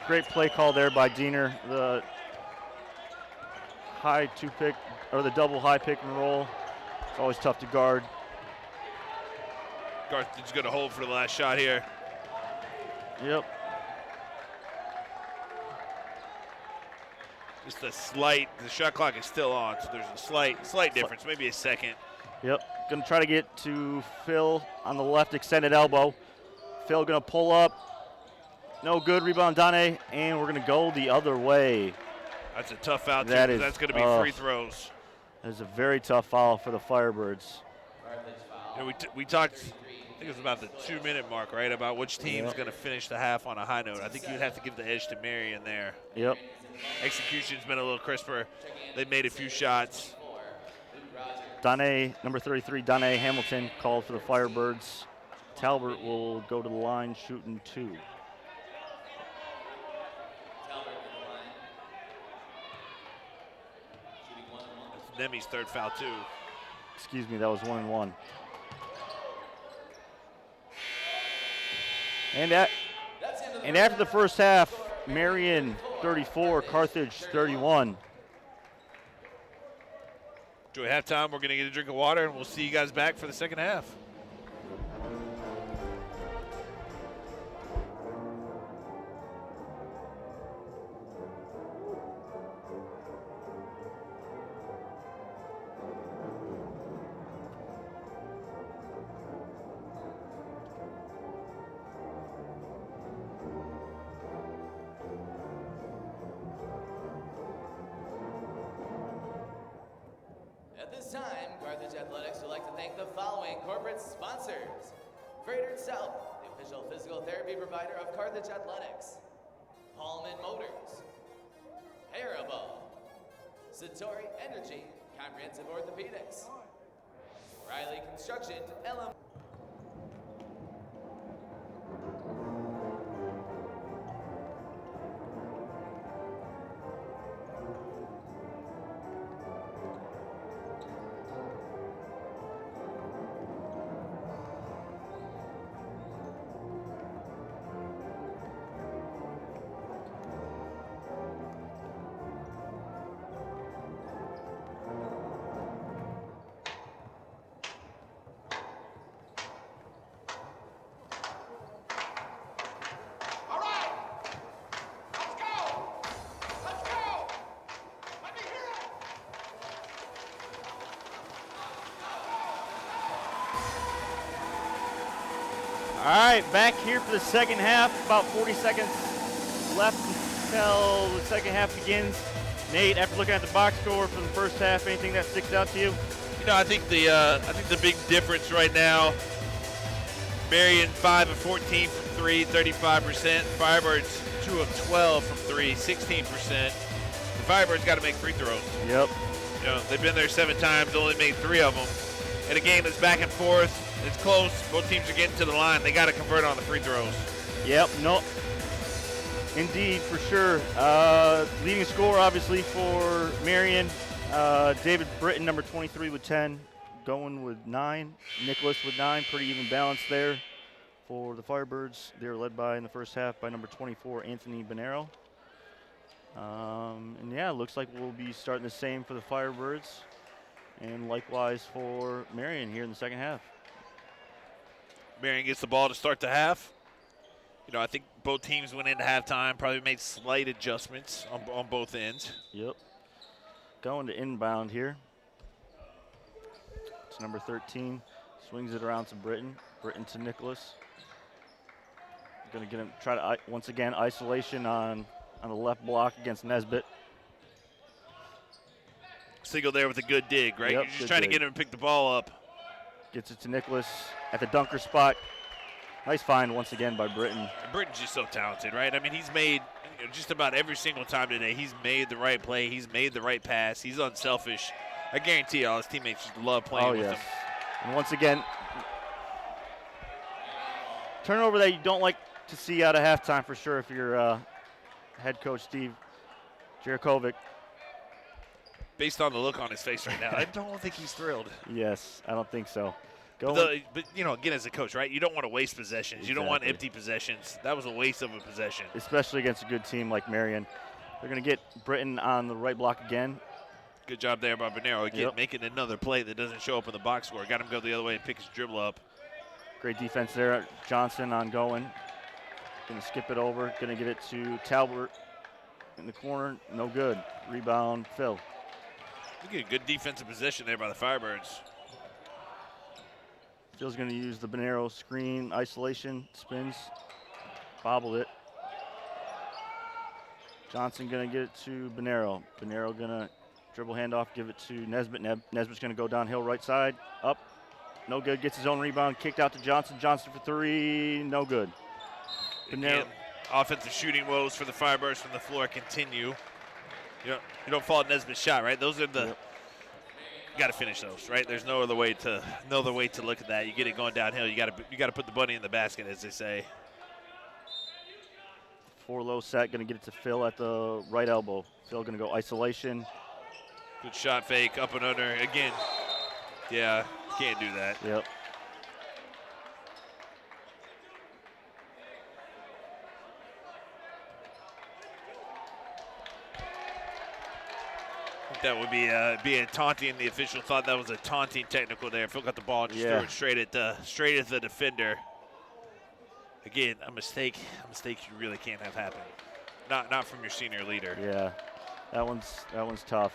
Speaker 2: Great play call there by Diener. The high 2-pick, or the double high pick and roll. It's always tough to guard.
Speaker 3: Carthage is going to hold for the last shot here.
Speaker 2: Yep.
Speaker 3: Just the shot clock is still on, so there's a slight difference, maybe a second.
Speaker 2: Yep, gonna try to get to Phil on the left extended elbow. Phil gonna pull up, no good, rebound Dane, and we're gonna go the other way.
Speaker 3: That's a tough foul too, that's gonna be free throws.
Speaker 2: That is a very tough foul for the Firebirds.
Speaker 3: You know, we talked, I think it was about the 2-minute mark, right, about which team's gonna finish the half on a high note. I think you'd have to give the edge to Marian there.
Speaker 2: Yep.
Speaker 3: Execution's been a little crisper. They've made a few shots.
Speaker 2: Number 33, Dane Hamilton called for the Firebirds. Talbert will go to the line shooting 2.
Speaker 3: That's Nemi's 3rd foul too.
Speaker 2: Excuse me, that was 1 and 1. And after the first half, Marian 34, Carthage 31.
Speaker 3: Enjoy halftime. We're going to get a drink of water, and we'll see you guys back for the second half.
Speaker 1: At this time, Carthage Athletics would like to thank the following corporate sponsors. Freighter South, the official physical therapy provider of Carthage Athletics. Hallman Motors. Haribo. Satori Energy, Comprehensive Orthopedics. Riley Construction, LM.
Speaker 2: All right, back here for the second half. About 40 seconds left until the second half begins. Nate, after looking at the box score from the first half, anything that sticks out to you?
Speaker 3: You know, I think the big difference right now, Marian 5 of 14 from 3, 35%. Firebirds 2 of 12 from 3, 16%. The Firebirds got to make free throws.
Speaker 2: Yep.
Speaker 3: You know, they've been there 7 times, only made 3 of them. in a game that's back and forth. It's close. Both teams are getting to the line. They got to convert on the free throws.
Speaker 2: Yep, no. Indeed, for sure. Leading scorer, obviously, for Marian. David Britton, number 23 with 10. Going with 9. Nicholas with 9. Pretty even balance there for the Firebirds. They're led by, in the first half, by number 24, Anthony Bonero. And yeah, it looks like we'll be starting the same for the Firebirds. And likewise for Marian here in the second half.
Speaker 3: Marian gets the ball to start the half. You know, I think both teams went into halftime, probably made slight adjustments on both ends.
Speaker 2: Yep. Going to inbound here. It's number 13. Swings it around to Britton. Britton to Nicholas. Going to get him, try to, once again, isolation on the left block against Nesbitt.
Speaker 3: Siegel there with a good dig, right?
Speaker 2: Yep,
Speaker 3: You're just trying to get him to pick the ball up.
Speaker 2: Gets it to Nicholas at the dunker spot. Nice find once again by Britton.
Speaker 3: Britton's just so talented, right? I mean, he's made, you know, just about every single time today, he's made the right play. He's made the right pass. He's unselfish. I guarantee you all his teammates just love playing with him.
Speaker 2: And once again, turnover that you don't like to see out of halftime for sure if you're head coach Steve Jarakovic.
Speaker 3: Based on the look on his face right now, I don't think he's thrilled.
Speaker 2: Yes, I don't think so.
Speaker 3: But you know, again, as a coach, right, you don't want to waste possessions.
Speaker 2: Exactly.
Speaker 3: You don't want empty possessions. That was a waste of a possession.
Speaker 2: Especially against a good team like Marian. They're going to get Britton on the right block again.
Speaker 3: Good job there by Bonero, again, making another play that doesn't show up in the box score. Got him go the other way and pick his dribble up.
Speaker 2: Great defense there. Johnson on going. Going to skip it over. Going to get it to Talbert in the corner. No good. Rebound, Phil.
Speaker 3: Look at a good defensive possession there by the Firebirds.
Speaker 2: Phil's going to use the Bonero screen, isolation, spins, bobbled it. Johnson going to get it to Bonero. Bonero going to dribble handoff, give it to Nesbitt. Nesbitt's going to go downhill right side, up, no good. Gets his own rebound, kicked out to Johnson. Johnson for 3, no good. Bonero.
Speaker 3: Again, offensive shooting woes for the Firebirds from the floor continue. You don't fall at Nesbitt's shot, right? Those are the.
Speaker 2: Yep.
Speaker 3: You got to finish those, right? There's no other way to look at that. You get it going downhill. You got to put the bunny in the basket, as they say.
Speaker 2: 4 low set, going to get it to Phil at the right elbow. Phil going to go isolation.
Speaker 3: Good shot fake, up and under again. Yeah, can't do that.
Speaker 2: Yep.
Speaker 3: That would be a taunting. The official thought that was a taunting technical there. Phil got the ball, just threw it straight at the defender. Again, a mistake you really can't have happen. Not from your senior leader.
Speaker 2: Yeah, that one's tough.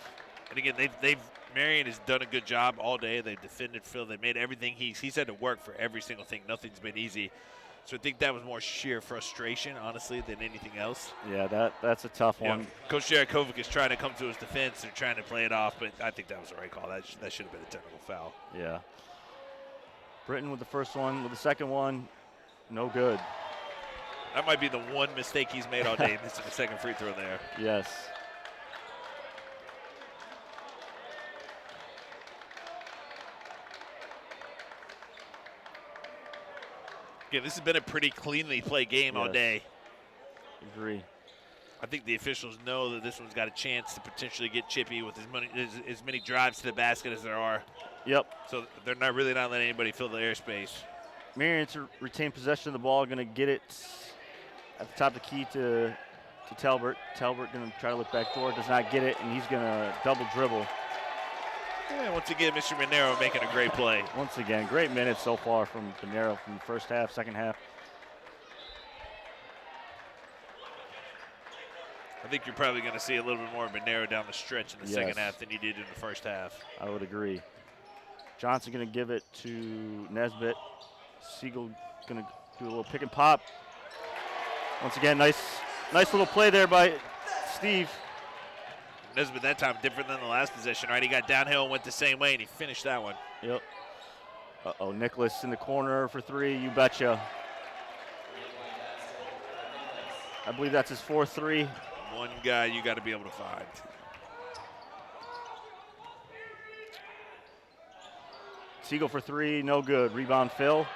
Speaker 3: And again, Marian has done a good job all day. They've defended Phil. They made everything he's had to work for every single thing. Nothing's been easy. So I think that was more sheer frustration, honestly, than anything else.
Speaker 2: Yeah, that's a tough one.
Speaker 3: Coach Jarakovic is trying to come to his defense. They're trying to play it off, but I think that was the right call. That should have been a technical foul.
Speaker 2: Yeah. Britton with the first one. With the second one, no good.
Speaker 3: That might be the one mistake he's made all day, missing the second free throw there.
Speaker 2: Yes.
Speaker 3: Again, this has been a pretty cleanly played game all day.
Speaker 2: Agree.
Speaker 3: I think the officials know that this one's got a chance to potentially get chippy with as many drives to the basket as there are.
Speaker 2: Yep.
Speaker 3: So they're not letting anybody fill the airspace.
Speaker 2: Marian to retain possession of the ball, going to get it at the top of the key to Talbert. Talbert going to try to look back door, does not get it, and he's going to double dribble.
Speaker 3: Yeah, once again, Mr. Bonero making a great play.
Speaker 2: Once again, great minutes so far from Bonero from the first half, second half.
Speaker 3: I think you're probably going to see a little bit more of Bonero down the stretch in the second half than you did in the first half.
Speaker 2: I would agree. Johnson going to give it to Nesbitt. Siegel going to do a little pick and pop. Once again, nice little play there by Steve.
Speaker 3: Nesbitt that time different than the last possession, right? He got downhill and went the same way, and he finished that one.
Speaker 2: Yep. Uh-oh, Nicholas in the corner for 3, you betcha. I believe that's his 4th 3.
Speaker 3: One guy you got to be able to find.
Speaker 2: Siegel for three, no good. Rebound, Phil.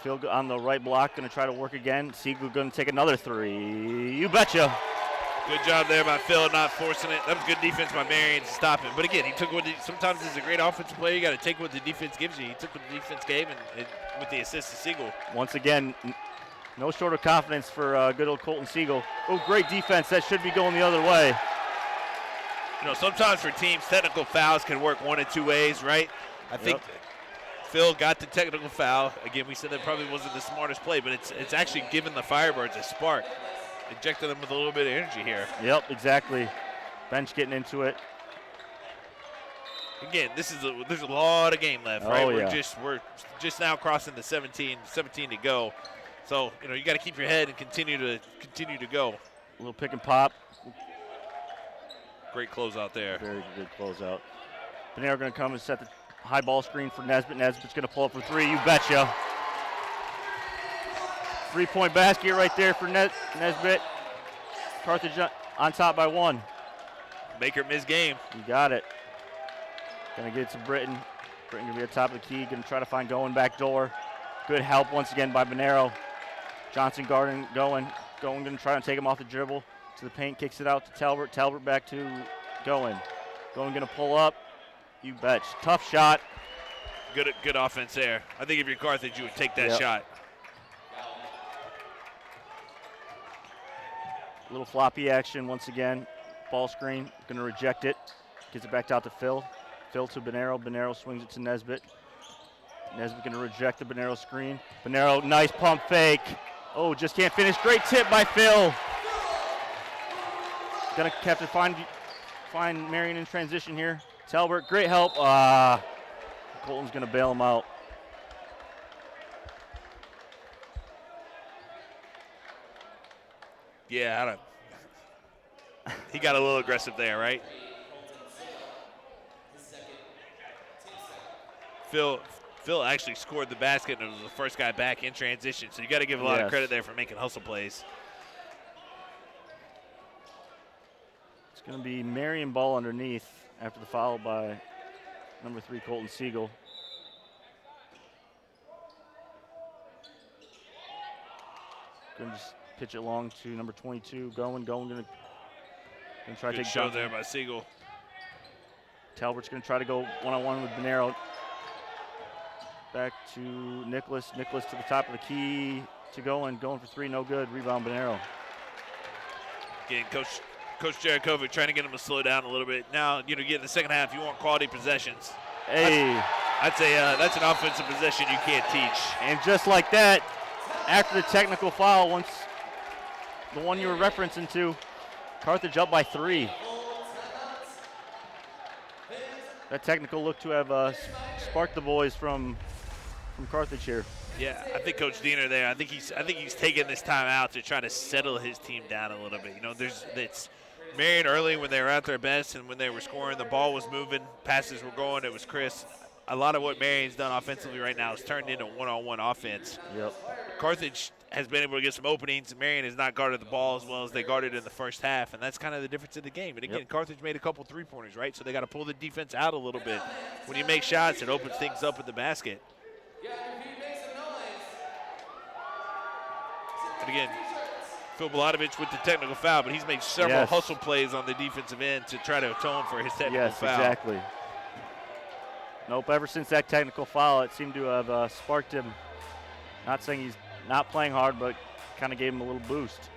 Speaker 2: Phil on the right block, going to try to work again. Siegel going to take another three. You betcha.
Speaker 3: Good job there by Phil, not forcing it. That was good defense by Marian to stop him. But again, he took what sometimes as a great offensive player, you got to take what the defense gives you. He took what the defense gave, and with the assist to Siegel.
Speaker 2: Once again, no short of confidence for good old Colton Siegel. Oh, great defense. That should be going the other way.
Speaker 3: You know, sometimes for teams, technical fouls can work one of two ways, right? I think Phil got the technical foul. Again, we said that probably wasn't the smartest play, but it's actually given the Firebirds a spark. Injected them with a little bit of energy here.
Speaker 2: Yep, exactly. Bench getting into it.
Speaker 3: Again, there's a lot of game left, right?
Speaker 2: Oh, yeah.
Speaker 3: We're just now crossing the 17 to go. So, you know, you got to keep your head and continue to go.
Speaker 2: A little pick and pop.
Speaker 3: Great closeout there.
Speaker 2: Very good closeout. Panera going to come and set the high ball screen for Nesbitt. Nesbitt's going to pull up for three. You betcha. 3-point basket right there for Nesbitt. Carthage on top by one.
Speaker 3: Make or miss game.
Speaker 2: You got it. Going to get it to Britton. Britton going to be at top of the key. Going to try to find going back door. Good help once again by Bonero. Johnson guarding going. Going going to try to take him off the dribble. To the paint, kicks it out to Talbert. Talbert back to Going. Going going to pull up. You bet. Tough shot.
Speaker 3: Good offense there. I think if you're Carthage, you would take that shot.
Speaker 2: Little floppy action once again. Ball screen, going to reject it. Gets it back out to Phil. Phil to Bonero. Bonero swings it to Nesbitt. Nesbitt going to reject the Bonero screen. Bonero, nice pump fake. Oh, just can't finish. Great tip by Phil. Going to have to find Marian in transition here. Talbert, great help. Colton's going to bail him out.
Speaker 3: Yeah, I don't. He got a little aggressive there, right? Phil actually scored the basket and was the first guy back in transition, so you got to give a lot of credit there for making hustle plays.
Speaker 2: It's going to be Marian ball underneath after the foul by number 3, Colton Siegel. Going to just pitch it long to number 22. Going to try to
Speaker 3: Good
Speaker 2: take
Speaker 3: show
Speaker 2: Johnson.
Speaker 3: there by Siegel.
Speaker 2: Talbert's going to try to go one-on-one with Bonero. Back to Nicholas. Nicholas to the top of the key to going for three, no good. Rebound Bonero.
Speaker 3: Again, Coach Jarakovic trying to get him to slow down a little bit. Now, you know, get in the second half, you want quality possessions.
Speaker 2: Hey.
Speaker 3: I'd say that's an offensive possession you can't teach.
Speaker 2: And just like that, after the technical foul, once the one you were referencing to, Carthage up by 3. That technical looked to have sparked the boys from Carthage here.
Speaker 3: Yeah, I think Coach Diener there. I think he's taking this time out to try to settle his team down a little bit. You know, it's Marian early when they were at their best and when they were scoring, the ball was moving, passes were going, it was crisp. A lot of what Marian's done offensively right now is turned into one-on-one offense.
Speaker 2: Yep.
Speaker 3: Carthage has been able to get some openings, and Marian has not guarded the ball as well as they guarded in the first half, and that's kind of the difference in the game. And again, Carthage made a couple three-pointers, right? So they got to pull the defense out a little bit. When you make shots, it opens things up at the basket. And again, Phil Balatovich with the technical foul, but he's made several hustle plays on the defensive end to try to atone for his technical foul.
Speaker 2: Yes, exactly. Nope, ever since that technical foul, it seemed to have sparked him. Not saying he's not playing hard, but kind of gave him a little boost.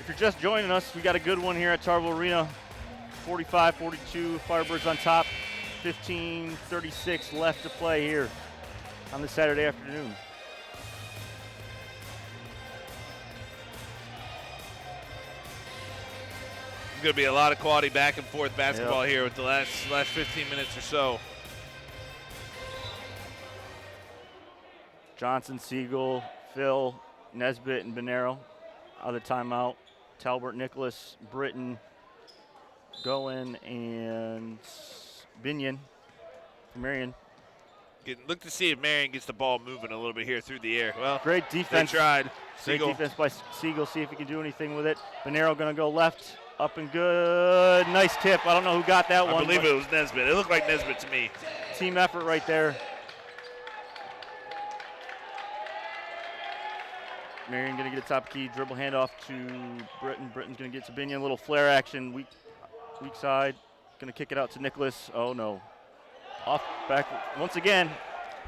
Speaker 2: If you're just joining us, we got a good one here at Tarble Arena. 45-42, Firebirds on top. 15:36 left to play here on this Saturday afternoon.
Speaker 3: There's going to be a lot of quality back and forth basketball here with the last 15 minutes or so.
Speaker 2: Johnson, Siegel, Phil, Nesbitt, and Bonero out of the timeout. Talbert, Nicholas, Britton, Goen, and Binion for Marian.
Speaker 3: Look to see if Marian gets the ball moving a little bit here through the air. Well,
Speaker 2: great defense.
Speaker 3: They tried.
Speaker 2: Great defense by Siegel. See if he can do anything with it. Bonero going to go left Up and good. Nice tip. I don't know who got that one.
Speaker 3: I believe it was Nesbitt. It looked like Nesbitt to me.
Speaker 2: Team effort right there. Marian going to get a top key. Dribble handoff to Britton. Britton's going to get to Binion. A little flare action. Weak side. Going to kick it out to Nicholas. Oh, no. Off back once again.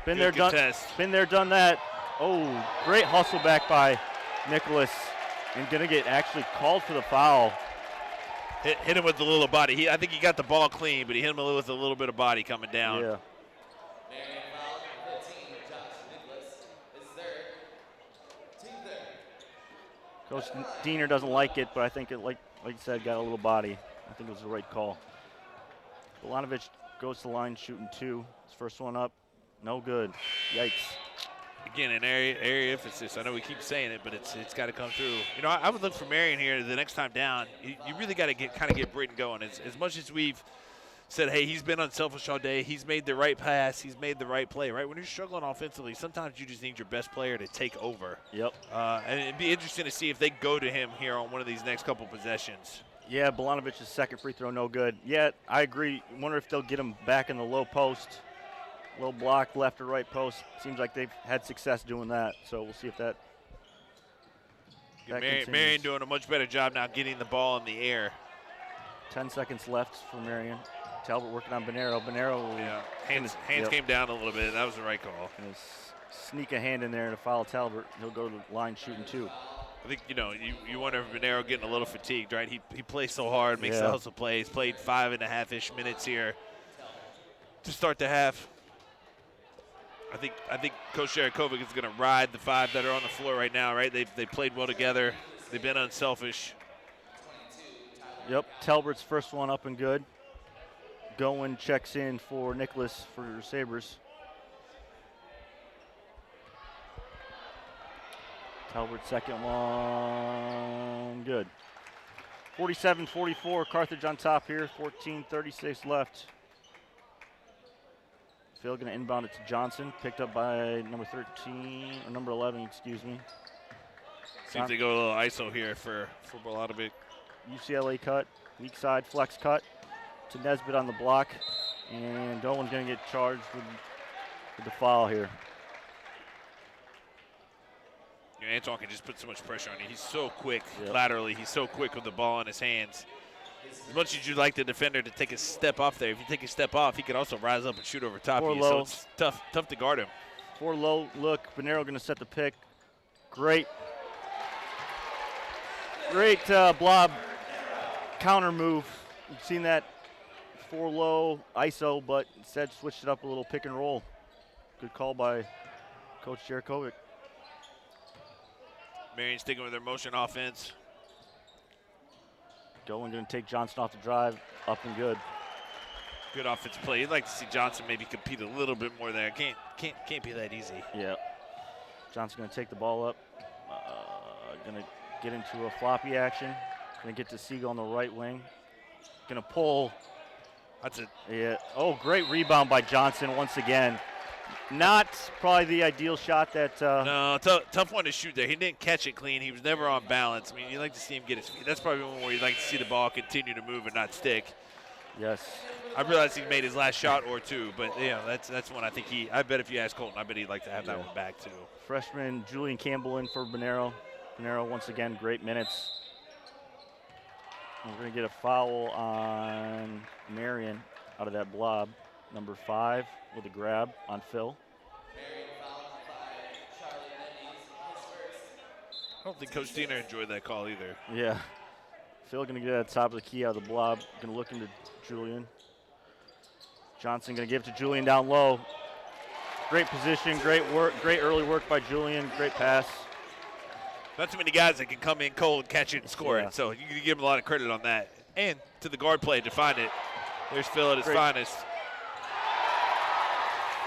Speaker 2: Been there, done that. Oh, great hustle back by Nicholas. And going to get actually called for the foul.
Speaker 3: Hit him with a little body. I think he got the ball clean, but he hit him with a little bit of body coming down.
Speaker 2: Yeah. Coach Diener doesn't like it, but I think it, like you said, got a little body. I think it was the right call. Bolanovich goes to the line shooting 2. His first one up, no good. Yikes.
Speaker 3: Again, an area emphasis. I know we keep saying it, but it's got to come through. You know, I would look for Marian here the next time down. You really got to get Britton going. As much as we've said, hey, he's been unselfish all day. He's made the right pass. He's made the right play, right? When you're struggling offensively, sometimes you just need your best player to take over.
Speaker 2: Yep.
Speaker 3: And it'd be interesting to see if they go to him here on one of these next couple possessions.
Speaker 2: Yeah, Bolanovich's second free throw, no good. Yeah, I agree. Wonder if they'll get him back in the low post. Low block, left or right post. Seems like they've had success doing that, so we'll see if that
Speaker 3: Marian doing a much better job now getting the ball in the air.
Speaker 2: 10 seconds left for Marian. Talbot working on Bonero.
Speaker 3: Yeah, hands came down a little bit. That was the right call.
Speaker 2: Gonna sneak a hand in there to foul Talbot. He'll go to the line shooting 2.
Speaker 3: I think, you wonder if Bonero getting a little fatigued, right? He plays so hard, makes the hustle plays, played 5.5-ish minutes here to start the half. I think Coach Jarakovic is going to ride the 5 that are on the floor right now, right? They played well together. They've been unselfish.
Speaker 2: Yep, Talbert's first one up and good. Goin checks in for Nicholas for Sabres. Talbert's second one, good. 47-44, Carthage on top here, 14:36 left. Phil going to inbound it to Johnson, picked up by number 11, excuse me.
Speaker 3: See if they go a little ISO here for Bolanovic.
Speaker 2: UCLA cut, weak side flex cut to Nesbitt on the block, and Dolan's going to get charged with the foul here.
Speaker 3: Antoine can just put so much pressure on you. He's so quick laterally. He's so quick with the ball in his hands. As much as you'd like the defender to take a step off there, if you take a step off, he could also rise up and shoot over top of you. So it's tough to guard him.
Speaker 2: 4 low look. Bonero going to set the pick. Great blob counter move. You've seen that 4 low ISO, but instead switched it up a little pick and roll. Good call by Coach Jarakovic.
Speaker 3: Marian sticking with their motion offense.
Speaker 2: Going to take Johnson off the drive, up and good.
Speaker 3: Good offensive play. You'd like to see Johnson maybe compete a little bit more there. Can't be that easy.
Speaker 2: Yeah. Johnson going to take the ball up. Going to get into a floppy action. Going to get to Siegel on the right wing. Going to pull.
Speaker 3: That's it.
Speaker 2: Yeah. Oh, great rebound by Johnson once again. Not probably the ideal shot that.
Speaker 3: No, tough one to shoot there. He didn't catch it clean. He was never on balance. I mean, you'd like to see him get his feet. That's probably one where you'd like to see the ball continue to move and not stick.
Speaker 2: Yes.
Speaker 3: I realize he made his last shot or two, but that's one I think I bet if you ask Colton, I bet he'd like to have that one back too.
Speaker 2: Freshman Julian Campbell in for Bonero. Bonero once again, great minutes. And we're going to get a foul on Marian out of that blob. Number 5 with a grab on Phil.
Speaker 3: I don't think Coach Diener enjoyed that call either.
Speaker 2: Yeah. Phil going to get at the top of the key out of the blob. Going to look into Julian. Johnson going to give it to Julian down low. Great position, great work, great early work by Julian, great pass.
Speaker 3: Not too many guys that can come in cold, catch it, and score it. So you can give him a lot of credit on that. And to the guard play to find it. There's Phil at his finest.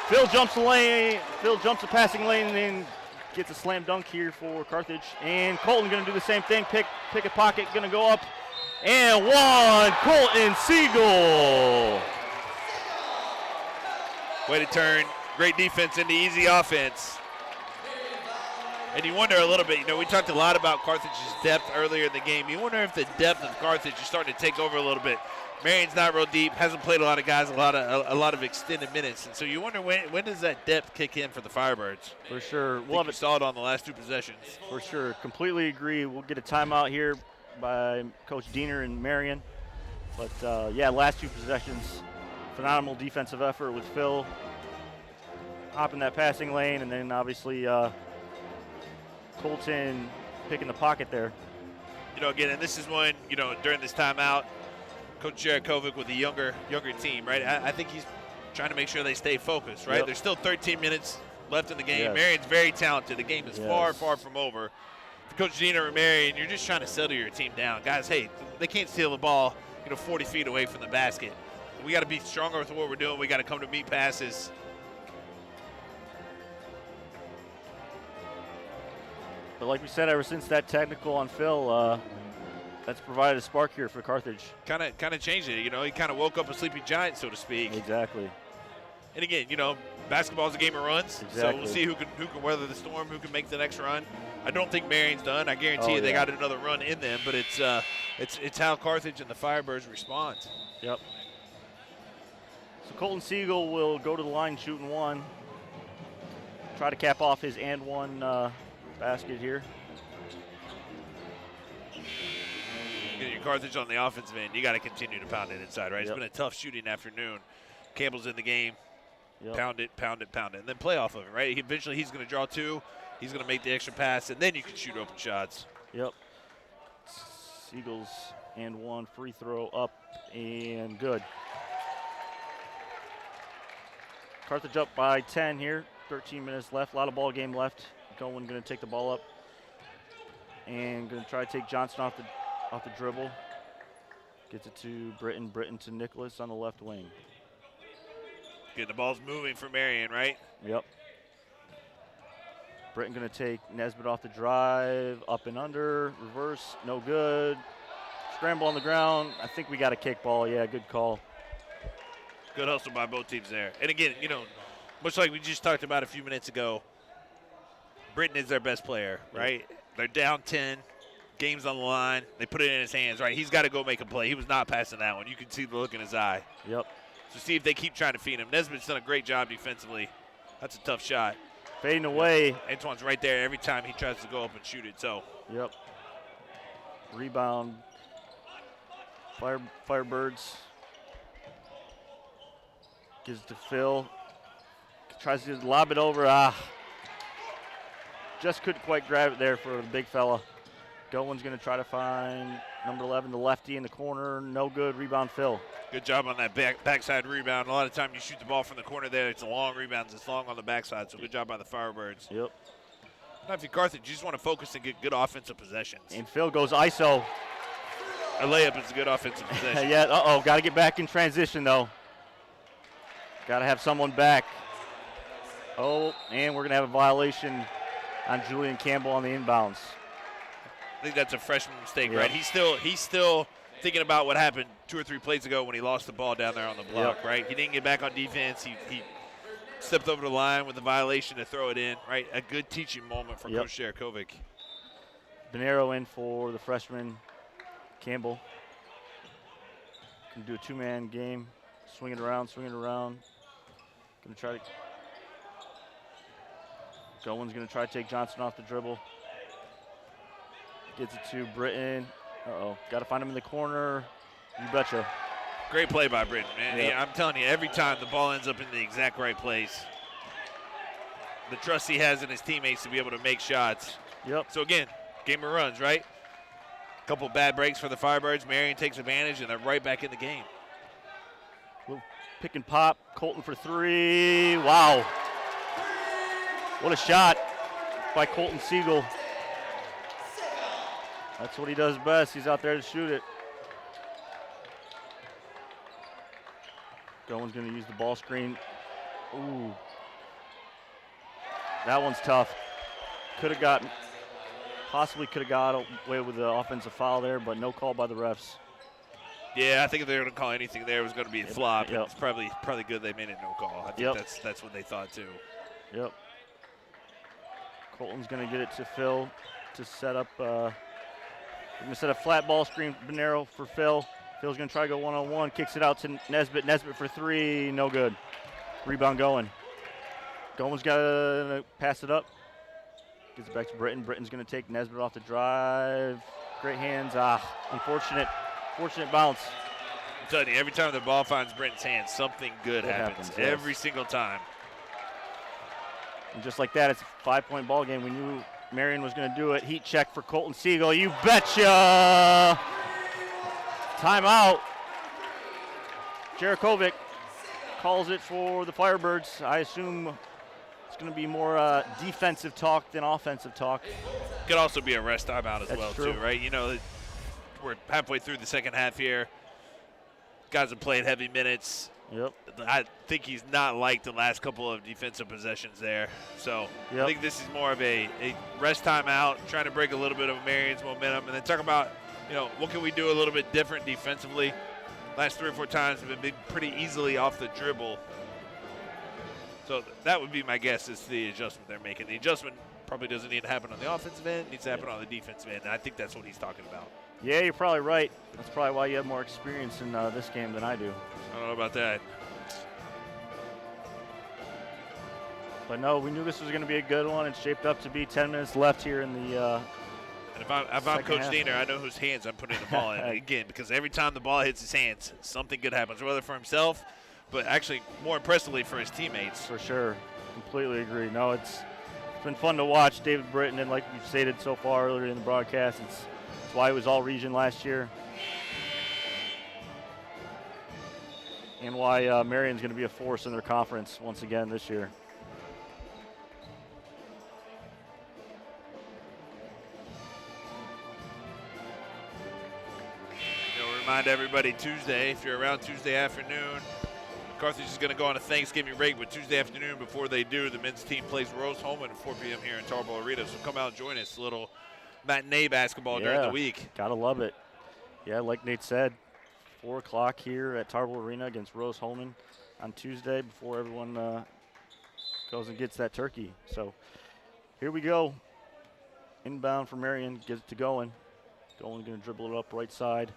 Speaker 2: Phil jumps the lane. Phil jumps the passing lane and then gets a slam dunk here for Carthage. And Colton going to do the same thing. Pick a pocket, going to go up. And one, Colton Siegel.
Speaker 3: Way to turn great defense into easy offense. And you wonder a little bit, we talked a lot about Carthage's depth earlier in the game. You wonder if the depth of Carthage is starting to take over a little bit. Marion's not real deep, hasn't played a lot of guys, a lot of extended minutes. And so you wonder when does that depth kick in for the Firebirds?
Speaker 2: For sure.
Speaker 3: We'll have it saw it on the last 2 possessions.
Speaker 2: For sure. Completely agree. We'll get a timeout here by Coach Diener and Marian. But, yeah, last 2 possessions, phenomenal defensive effort with Phil hopping that passing lane, and then obviously Colton picking the pocket there.
Speaker 3: Again, and this is when, during this timeout, Coach Jarakovic with a younger team, right? I think he's trying to make sure they stay focused, right?
Speaker 2: Yep.
Speaker 3: There's still 13 minutes left in the game.
Speaker 2: Yes.
Speaker 3: Marion's very talented. The game is far from over. Coach Diener and Marian, you're just trying to settle your team down. Guys, hey, they can't steal the ball, 40 feet away from the basket. We got to be stronger with what we're doing. We got to come to meet passes.
Speaker 2: But like we said, ever since that technical on Phil, that's provided a spark here for Carthage.
Speaker 3: Kind of changed it. He kind of woke up a sleepy giant, so to speak.
Speaker 2: Exactly.
Speaker 3: And again, basketball is a game of runs.
Speaker 2: Exactly.
Speaker 3: So we'll see who can weather the storm, who can make the next run. I don't think Marion's done. I guarantee you they got another run in them. But it's how Carthage and the Firebirds respond.
Speaker 2: Yep. So Colton Siegel will go to the line shooting 1. Try to cap off his and 1 basket here.
Speaker 3: Get your Carthage on the offensive end. You got to continue to pound it inside, right?
Speaker 2: Yep.
Speaker 3: It's been a tough shooting afternoon. Campbell's in the game.
Speaker 2: Yep.
Speaker 3: Pound it, and then play off of it, right? Eventually he's going to draw 2. He's going to make the extra pass, and then you can shoot open shots.
Speaker 2: Yep. Siegel's and 1 free throw up and good. Carthage up by 10 here. 13 minutes left. A lot of ball game left. Cohen going to take the ball up and going to try to take Johnson off the dribble. Gets it to Britton. Britton to Nicholas on the left wing.
Speaker 3: Good. The ball's moving for Marian, right?
Speaker 2: Yep. Britton going to take Nesbitt off the drive, up and under, reverse, no good. Scramble on the ground. I think we got a kick ball. Yeah, good call.
Speaker 3: Good hustle by both teams there. And again, much like we just talked about a few minutes ago, Britton is their best player, right? Yep. They're down 10, game's on the line. They put it in his hands, right? He's got to go make a play. He was not passing that one. You can see the look in his eye.
Speaker 2: Yep.
Speaker 3: So see if they keep trying to feed him. Nesbitt's done a great job defensively. That's a tough shot.
Speaker 2: Fading away.
Speaker 3: Antoine's right there every time he tries to go up and shoot it. So.
Speaker 2: Yep. Rebound. Firebirds. Gives it to Phil. Tries to lob it over. Just couldn't quite grab it there for the big fella. Gowen's going to try to find number 11, the lefty in the corner. No good. Rebound, Phil.
Speaker 3: Good job on that backside rebound. A lot of time you shoot the ball from the corner there. It's a long rebound. It's long on the backside, so good job by the Firebirds.
Speaker 2: Yep.
Speaker 3: Now if you're Carthage, you just want to focus and get good offensive possessions.
Speaker 2: And Phil goes ISO.
Speaker 3: A layup is a good offensive possession.
Speaker 2: Yeah, got to get back in transition, though. Got to have someone back. Oh, and we're going to have a violation on Julian Campbell on the inbounds.
Speaker 3: I think that's a freshman mistake,
Speaker 2: Yep.
Speaker 3: right? He's still thinking about what happened 2 or 3 plays ago when he lost the ball down there on the block,
Speaker 2: Yep.
Speaker 3: right? He didn't get back on defense. He stepped over the line with a violation to throw it in, right? A good teaching moment for
Speaker 2: Yep.
Speaker 3: Coach Jarakovic.
Speaker 2: Bonero in for the freshman, Campbell. Can do a 2-man game. Swing it around. Gonna try to. Gowen's gonna try to take Johnson off the dribble. Gets it to Britton. Got to find him in the corner. You betcha.
Speaker 3: Great play by Britton, man.
Speaker 2: Yep.
Speaker 3: Yeah, I'm telling you, every time the ball ends up in the exact right place, the trust he has in his teammates to be able to make shots.
Speaker 2: Yep.
Speaker 3: So again, game of runs, right? Couple bad breaks for the Firebirds. Marian takes advantage, and they're right back in the game.
Speaker 2: Little pick and pop. Colton for 3. Wow. What a shot by Colton Siegel. That's what he does best. He's out there to shoot it. Gowen's going to use the ball screen. Ooh. That one's tough. Possibly could have got away with the offensive foul there, but no call by the refs.
Speaker 3: Yeah, I think if they were going to call anything there, it was going to be a flop.
Speaker 2: Yep.
Speaker 3: It's probably good they made it no call. I think that's what they thought too.
Speaker 2: Yep. Colton's going to get it to Phil to set up. We're going to set a flat ball screen, Bonero for Phil. Phil's going to try to go one-on-one, kicks it out to Nesbitt. Nesbitt for three, no good. Rebound going. Gowen's got to pass it up. Gets it back to Britton. Britton's going to take Nesbitt off the drive. Great hands. Unfortunate bounce.
Speaker 3: I'm telling you, every time the ball finds Britton's hands, something good happens.
Speaker 2: Yes.
Speaker 3: Every single time.
Speaker 2: And just like that, it's a 5-point ball game. We knew Marian was going to do it. Heat check for Colton Siegel. You betcha! Timeout. Jarakovic calls it for the Firebirds. I assume it's going to be more defensive talk than offensive talk.
Speaker 3: Could also be a rest timeout as
Speaker 2: That's
Speaker 3: well,
Speaker 2: true.
Speaker 3: too, right? You know, we're halfway through the second half here. Guys have played heavy minutes.
Speaker 2: Yep.
Speaker 3: I think he's not liked the last couple of defensive possessions there. So
Speaker 2: Yep.
Speaker 3: I think this is more of a rest timeout, trying to break a little bit of Marian's momentum, and then talk about, what can we do a little bit different defensively. Last 3 or 4 times have been pretty easily off the dribble. So that would be my guess is the adjustment they're making. The adjustment probably doesn't need to happen on the offensive end. It needs to happen on the defensive end, and I think that's what he's talking about.
Speaker 2: Yeah, you're probably right. That's probably why you have more experience in this game than I do.
Speaker 3: I don't know about that.
Speaker 2: But no, we knew this was going to be a good one. It's shaped up to be 10 minutes left here in the
Speaker 3: And if I'm
Speaker 2: second
Speaker 3: Coach
Speaker 2: half.
Speaker 3: Diener, I know whose hands I'm putting the ball in. Again, because every time the ball hits his hands, something good happens, whether for himself, but actually more impressively for his teammates.
Speaker 2: For sure. Completely agree. No, it's been fun to watch David Britton, and like you've stated so far earlier in the broadcast, it's why he was all region last year. And why Marian's going to be a force in their conference once again this year.
Speaker 3: Remind everybody Tuesday, if you're around Tuesday afternoon, Carthage is going to go on a Thanksgiving break, but Tuesday afternoon before they do, the men's team plays Rose Holman at 4 p.m. here in Tarble Arena. So come out and join us. A little matinee basketball during the week.
Speaker 2: Gotta love it. Yeah, like Nate said, 4 o'clock here at Tarble Arena against Rose Holman on Tuesday before everyone goes and gets that turkey. So here we go. Inbound for Marian, gets it to Gowen. Gowen going to dribble it up right side.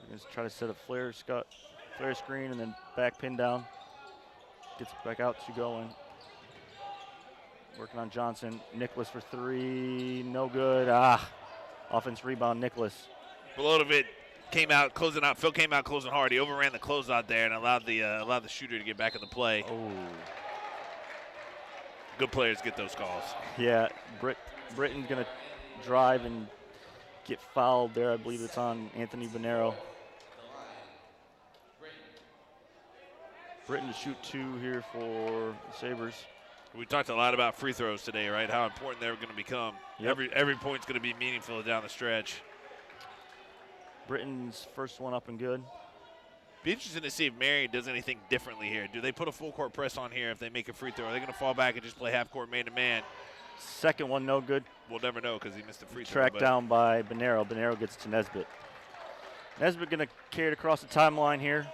Speaker 2: We're going to try to set a flare screen and then back pin down. Gets it back out to Gowen. Working on Johnson. Nicholas for three, no good. Offense rebound, Nicholas.
Speaker 3: Belodovic came out closing out. Phil came out closing hard. He overran the closeout there and allowed the shooter to get back in the play.
Speaker 2: Oh.
Speaker 3: Good players get those calls.
Speaker 2: Yeah, Britton's going to drive and get fouled there. I believe it's on Anthony Bonero. Britton to shoot 2 here for the Sabres.
Speaker 3: We talked a lot about free throws today, right? How important they're going to become.
Speaker 2: Yep.
Speaker 3: Every point's going to be meaningful down the stretch.
Speaker 2: Britton's first one up and good.
Speaker 3: Be interesting to see if Marian does anything differently here. Do they put a full court press on here if they make a free throw? Are they going to fall back and just play half court man to man?
Speaker 2: Second one, no good.
Speaker 3: We'll never know because he missed the free throw.
Speaker 2: Tracked down by Bonero. Bonero gets to Nesbitt. Nesbitt going to carry it across the timeline here.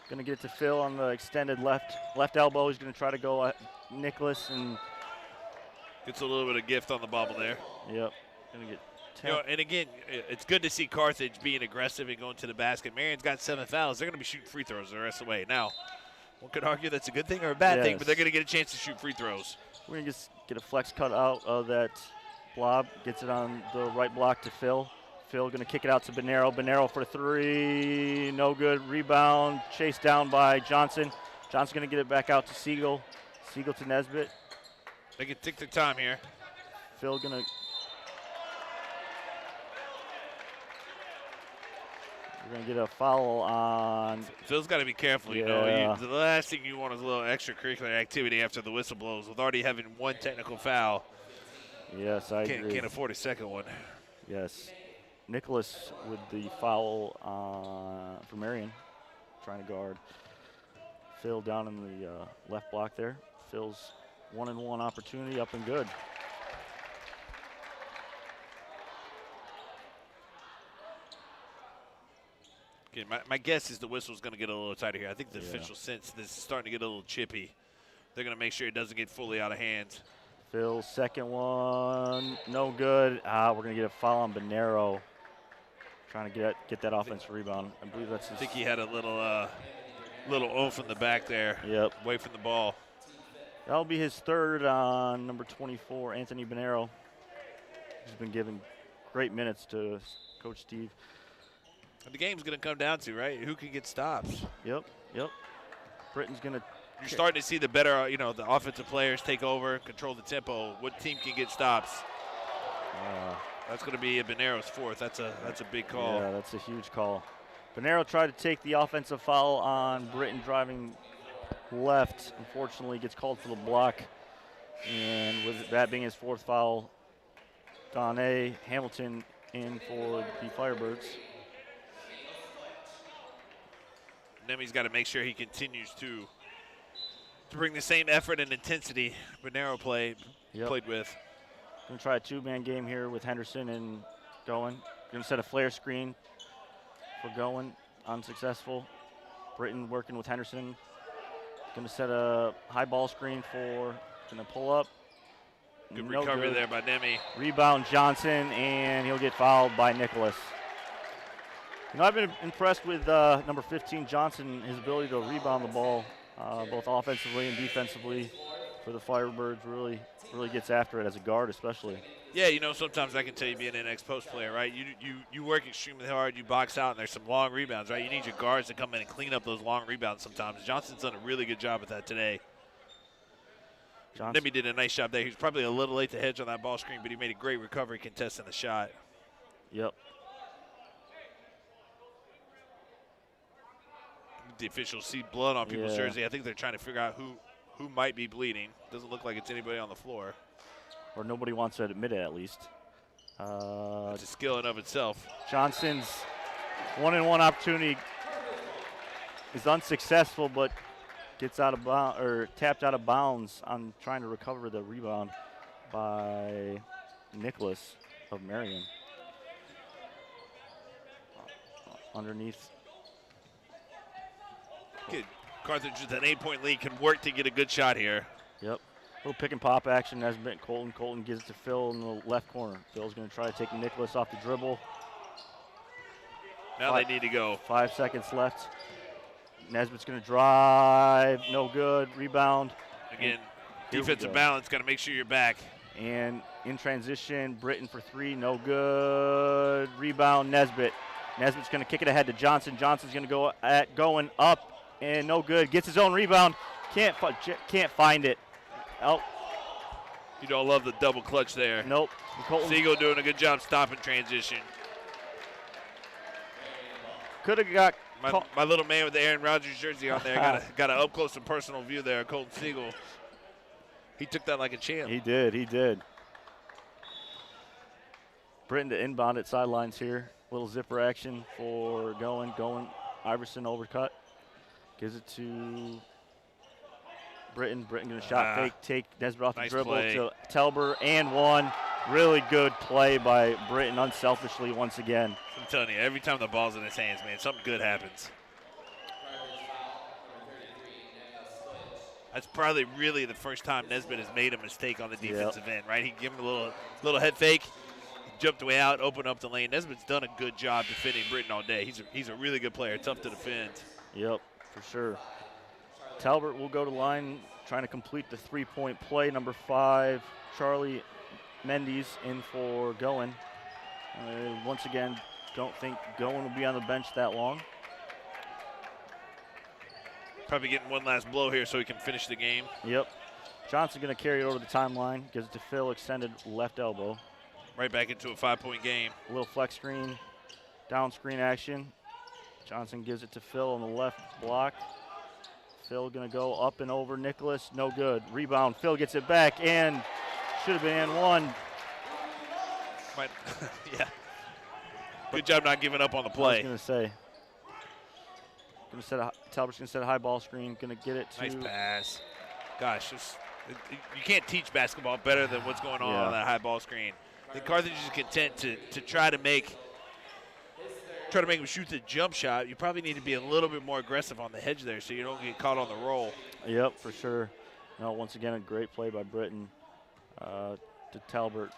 Speaker 2: Going to get it to Phil on the extended left elbow. He's going to try to go at Nicholas and
Speaker 3: gets a little bit of gift on the bobble there.
Speaker 2: Yep. Going to get 10.
Speaker 3: And again, it's good to see Carthage being aggressive and going to the basket. Marian's got 7 fouls. They're going to be shooting free throws the rest of the way. Now, one could argue that's a good thing or a bad thing, but they're going to get a chance to shoot free throws.
Speaker 2: We're going to just get a flex cut out of that blob. Gets it on the right block to Phil. Phil going to kick it out to Bonero. Bonero for 3, no good. Rebound, chased down by Johnson. Johnson going to get it back out to Siegel. Siegel to Nesbitt.
Speaker 3: They can take their time here.
Speaker 2: Phil going to. We're going to get a foul on.
Speaker 3: Phil's got to be careful.
Speaker 2: Yeah.
Speaker 3: You know, the last thing you want is a little extracurricular activity after the whistle blows. With already having 1 technical foul,
Speaker 2: Yes, I agree.
Speaker 3: can't afford a second one.
Speaker 2: Yes. Nicholas with the foul for Marian, trying to guard Phil down in the left block there. Phil's 1-and-1 opportunity up and good.
Speaker 3: Okay, my guess is the whistle's going to get a little tighter here. I think the official sense this is starting to get a little chippy. They're going to make sure it doesn't get fully out of hand.
Speaker 2: Phil's second one, no good. We're going to get a foul on Bonero. Trying to get that offensive rebound. I believe that's his.
Speaker 3: I think he had a little oomph in the back there.
Speaker 2: Yep.
Speaker 3: Away from the ball.
Speaker 2: That'll be his third on number 24, Anthony Bonero. He's been given great minutes to Coach Steve.
Speaker 3: And the game's going to come down to, right, who can get stops.
Speaker 2: Yep. Britain's going to.
Speaker 3: You're starting to see the better, the offensive players take over, control the tempo. What team can get stops? That's going to be Bonero's fourth. That's a big call.
Speaker 2: Yeah, that's a huge call. Bonero tried to take the offensive foul on Britton driving left. Unfortunately, gets called for the block. And with that being his fourth foul, Donnie Hamilton in for the Firebirds.
Speaker 3: Nemi's got to make sure he continues to bring the same effort and intensity Bonero played with.
Speaker 2: Going to try a two-man game here with Henderson and Goen. Going to set a flare screen for Goen, unsuccessful. Britton working with Henderson. Going to set a high ball screen for, going to pull up.
Speaker 3: Good recovery there by Nemi.
Speaker 2: Rebound Johnson, and he'll get fouled by Nicholas. I've been impressed with number 15, Johnson, his ability to rebound the ball, both offensively and defensively for the Firebirds. Really gets after it as a guard, especially.
Speaker 3: Yeah, sometimes I can tell you being an ex-post player, right? You work extremely hard, you box out, and there's some long rebounds, right? You need your guards to come in and clean up those long rebounds sometimes. Johnson's done a really good job with that today. Nemi did a nice job there. He was probably a little late to hedge on that ball screen, but he made a great recovery contesting the shot.
Speaker 2: Yep.
Speaker 3: The officials see blood on people's jersey. I think they're trying to figure out who might be bleeding. Doesn't look like it's anybody on the floor.
Speaker 2: Or nobody wants to admit it, at least.
Speaker 3: It's a skill in of itself.
Speaker 2: Johnson's one-on-one opportunity is unsuccessful, but gets out of bounds or tapped out of bounds on trying to recover the rebound by Nicholas of Marian. Underneath.
Speaker 3: Good. Carthage with an 8-point lead can work to get a good shot here.
Speaker 2: Yep. Little pick and pop action. Nesbitt, Colton. Colton gives it to Phil in the left corner. Phil's going to try to take Nicholas off the dribble.
Speaker 3: Now they need to go.
Speaker 2: 5 seconds left. Nesbitt's going to drive. No good. Rebound.
Speaker 3: Again, defensive balance. Got to make sure you're back.
Speaker 2: And in transition, Britton for three. No good. Rebound, Nesbitt. Nesbitt's going to kick it ahead to Johnson. Johnson's going to go going up and no good. Gets his own rebound. Can't find it. Oh.
Speaker 3: You don't love the double clutch there.
Speaker 2: Nope.
Speaker 3: Siegel doing a good job stopping transition.
Speaker 2: Could have got
Speaker 3: my little man with the Aaron Rodgers jersey on there. got an up close and personal view there. Colton Siegel. He took that like a champ.
Speaker 2: He did. Britton to inbound at sidelines here. Little zipper action for going. Iverson overcut. Gives it to Britton. Britton going to shot fake, take Nesbitt off the dribble to Tarble and one. Really good play by Britton, unselfishly once again.
Speaker 3: I'm telling you, every time the ball's in his hands, man, something good happens. That's probably really the first time Nesbitt has made a mistake on the defensive end, right? He gave him a little head fake, jumped way out, opened up the lane. Nesbitt's done a good job defending Britton all day. He's a really good player, tough to defend.
Speaker 2: Yep, for sure. Talbert will go to line, trying to complete the three-point play. Number 5, Charlie Mendes in for Goen. Once again, don't think Goen will be on the bench that long.
Speaker 3: Probably getting one last blow here so he can finish the game.
Speaker 2: Yep. Johnson going to carry it over the timeline. Gives it to Phil, extended left elbow.
Speaker 3: Right back into a 5-point game.
Speaker 2: A little flex screen, down screen action. Johnson gives it to Phil on the left block. Phil going to go up and over Nicholas. No good. Rebound. Phil gets it back and should have been and one.
Speaker 3: Yeah. Good job not giving up on the play.
Speaker 2: I was going to say. Talbert's going to set a high ball screen. Going to get it to.
Speaker 3: Nice pass. Gosh, you can't teach basketball better than what's going on that high ball screen. I think Carthage is content to try to make him shoot the jump shot. You probably need to be a little bit more aggressive on the hedge there so you don't get caught on the roll.
Speaker 2: Yep, for sure. No, once again, a great play by Britton. to Talbert.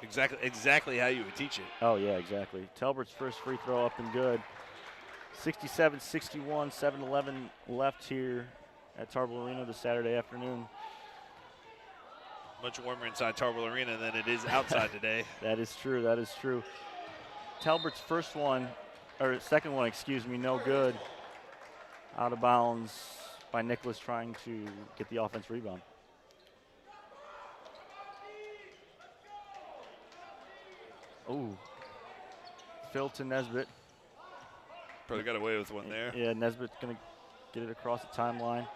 Speaker 3: Exactly how you would teach it.
Speaker 2: Oh, yeah, exactly. Talbert's first free throw up and good. 67-61, 7-11 left here at Tarble Arena this Saturday afternoon.
Speaker 3: Much warmer inside Tarble Arena than it is outside today.
Speaker 2: That is true. That is true. Talbert's second one, no good. Out of bounds by Nicholas trying to get the offense rebound. Ooh. Phil to Nesbitt.
Speaker 3: Probably got away with one there.
Speaker 2: Yeah, Nesbitt's going to get it across the timeline.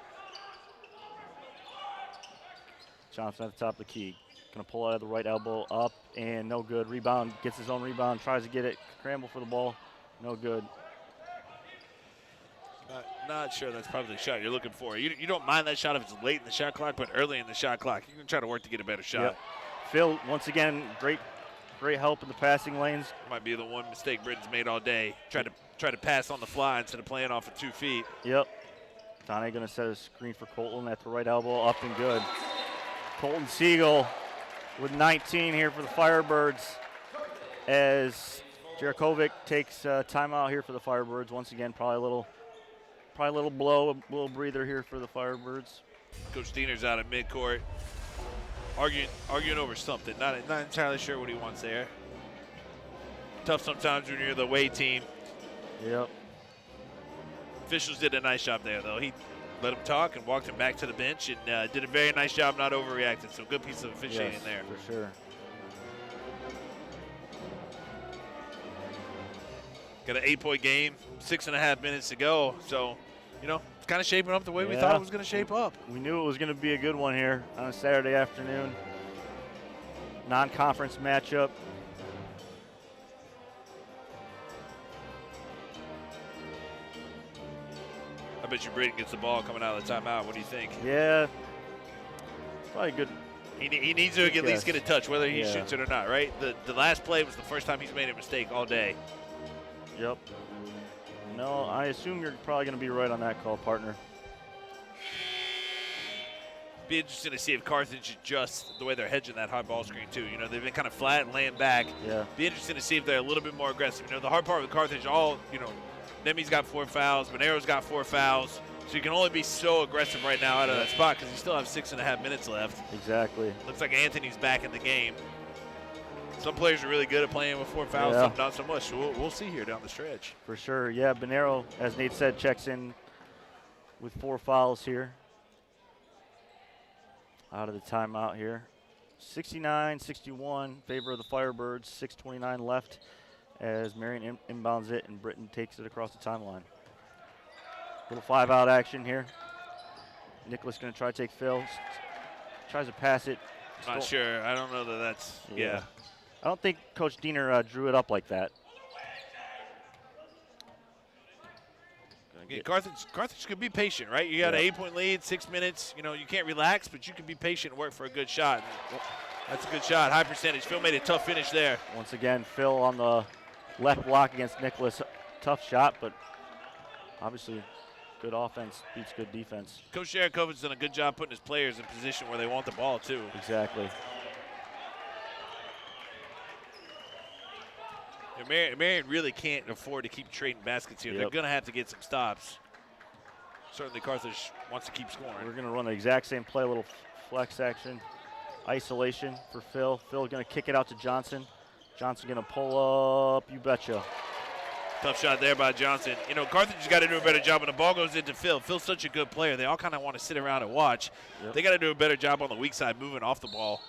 Speaker 2: Johnson at the top of the key. Going to pull out of the right elbow, up, and no good. Rebound, gets his own rebound, tries to get it, scramble for the ball, no good.
Speaker 3: Not sure that's probably the shot you're looking for. You don't mind that shot if it's late in the shot clock, but early in the shot clock, you can try to work to get a better shot.
Speaker 2: Yep. Phil, once again, great help in the passing lanes.
Speaker 3: Might be the one mistake Britain's made all day. Try to pass on the fly instead of playing off of 2 feet.
Speaker 2: Yep. Donnie going to set a screen for Colton at the right elbow, up and good. Colton Siegel with 19 here for the Firebirds as Jarakovic takes timeout here for the Firebirds. Once again, probably a little blow, a little breather here for the Firebirds.
Speaker 3: Coach Diener's out at midcourt, arguing over something. Not entirely sure what he wants there. Tough sometimes when you're the away team.
Speaker 2: Yep.
Speaker 3: Officials did a nice job there, though. He let him talk and walked him back to the bench and did a very nice job not overreacting. So good piece of officiating there.
Speaker 2: For sure.
Speaker 3: Got an 8-point game, 6.5 minutes to go. So, it's kind of shaping up the way we thought it was going to shape up.
Speaker 2: We knew it was going to be a good one here on a Saturday afternoon. Non-conference matchup.
Speaker 3: I bet you Braden gets the ball coming out of the timeout. What do you think?
Speaker 2: Yeah. Probably good.
Speaker 3: He needs to at least get a touch, whether he shoots it or not, right? The last play was the first time he's made a mistake all day.
Speaker 2: Yep. No, I assume you're probably going to be right on that call, partner.
Speaker 3: Be interesting to see if Carthage adjusts the way they're hedging that high ball screen, too. They've been kind of flat and laying back.
Speaker 2: Yeah.
Speaker 3: Be interesting to see if they're a little bit more aggressive. The hard part with Carthage, Nemi's got 4 fouls, Bonero's got 4 fouls. So you can only be so aggressive right now out of that spot because you still have 6.5 minutes left.
Speaker 2: Exactly.
Speaker 3: Looks like Anthony's back in the game. Some players are really good at playing with 4 fouls, some not so much. So we'll see here down the stretch.
Speaker 2: For sure. Yeah, Bonero, as Nate said, checks in with 4 fouls here. Out of the timeout here. 69-61, favor of the Firebirds. 6:29 left as Marian inbounds it and Britton takes it across the timeline. Little 5-out action here. Nicholas going to try to take Phil. Tries to pass it.
Speaker 3: Not sure. I don't know that that's, yeah.
Speaker 2: I don't think Coach Diener drew it up like that.
Speaker 3: Again, Carthage could be patient, right? You got an 8-point lead, 6 minutes. You can't relax, but you can be patient and work for a good shot. That's a good shot, high percentage. Phil made a tough finish there.
Speaker 2: Once again, Phil on the left block against Nicholas. Tough shot, but obviously good offense beats good defense.
Speaker 3: Coach Jarakovic's done a good job putting his players in position where they want the ball, too.
Speaker 2: Exactly.
Speaker 3: Marian really can't afford to keep trading baskets here. They're going to have to get some stops. Certainly Carthage wants to keep scoring.
Speaker 2: We're going to run the exact same play, a little flex action. Isolation for Phil. Phil going to kick it out to Johnson. Johnson going to pull up, you betcha.
Speaker 3: Tough shot there by Johnson. Carthage has got to do a better job when the ball goes into Phil. Phil's such a good player. They all kind of want to sit around and watch.
Speaker 2: Yep.
Speaker 3: They got to do a better job on the weak side moving off the ball.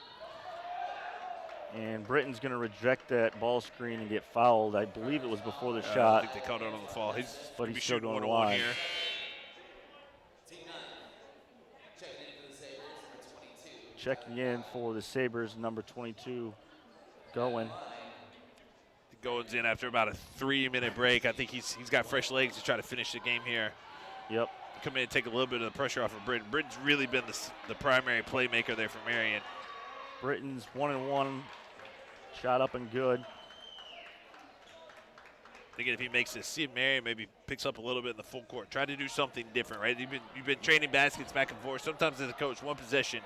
Speaker 2: And Britton's going to reject that ball screen and get fouled. I believe it was before the shot.
Speaker 3: I think they called it on the fall.
Speaker 2: But he's still going
Speaker 3: one
Speaker 2: wide.
Speaker 3: here.
Speaker 2: Checking in for the Sabres, number 22, Goen.
Speaker 3: Goen's in after about a 3-minute break. I think he's got fresh legs to try to finish the game here.
Speaker 2: Yep.
Speaker 3: Come in and take a little bit of the pressure off of Britton. Britton's really been the primary playmaker there for Marian.
Speaker 2: Britton's 1-1, shot up and good.
Speaker 3: Thinking if he makes this, see if Marian maybe picks up a little bit in the full court. Try to do something different, right? You've been training baskets back and forth. Sometimes as a coach, one possession,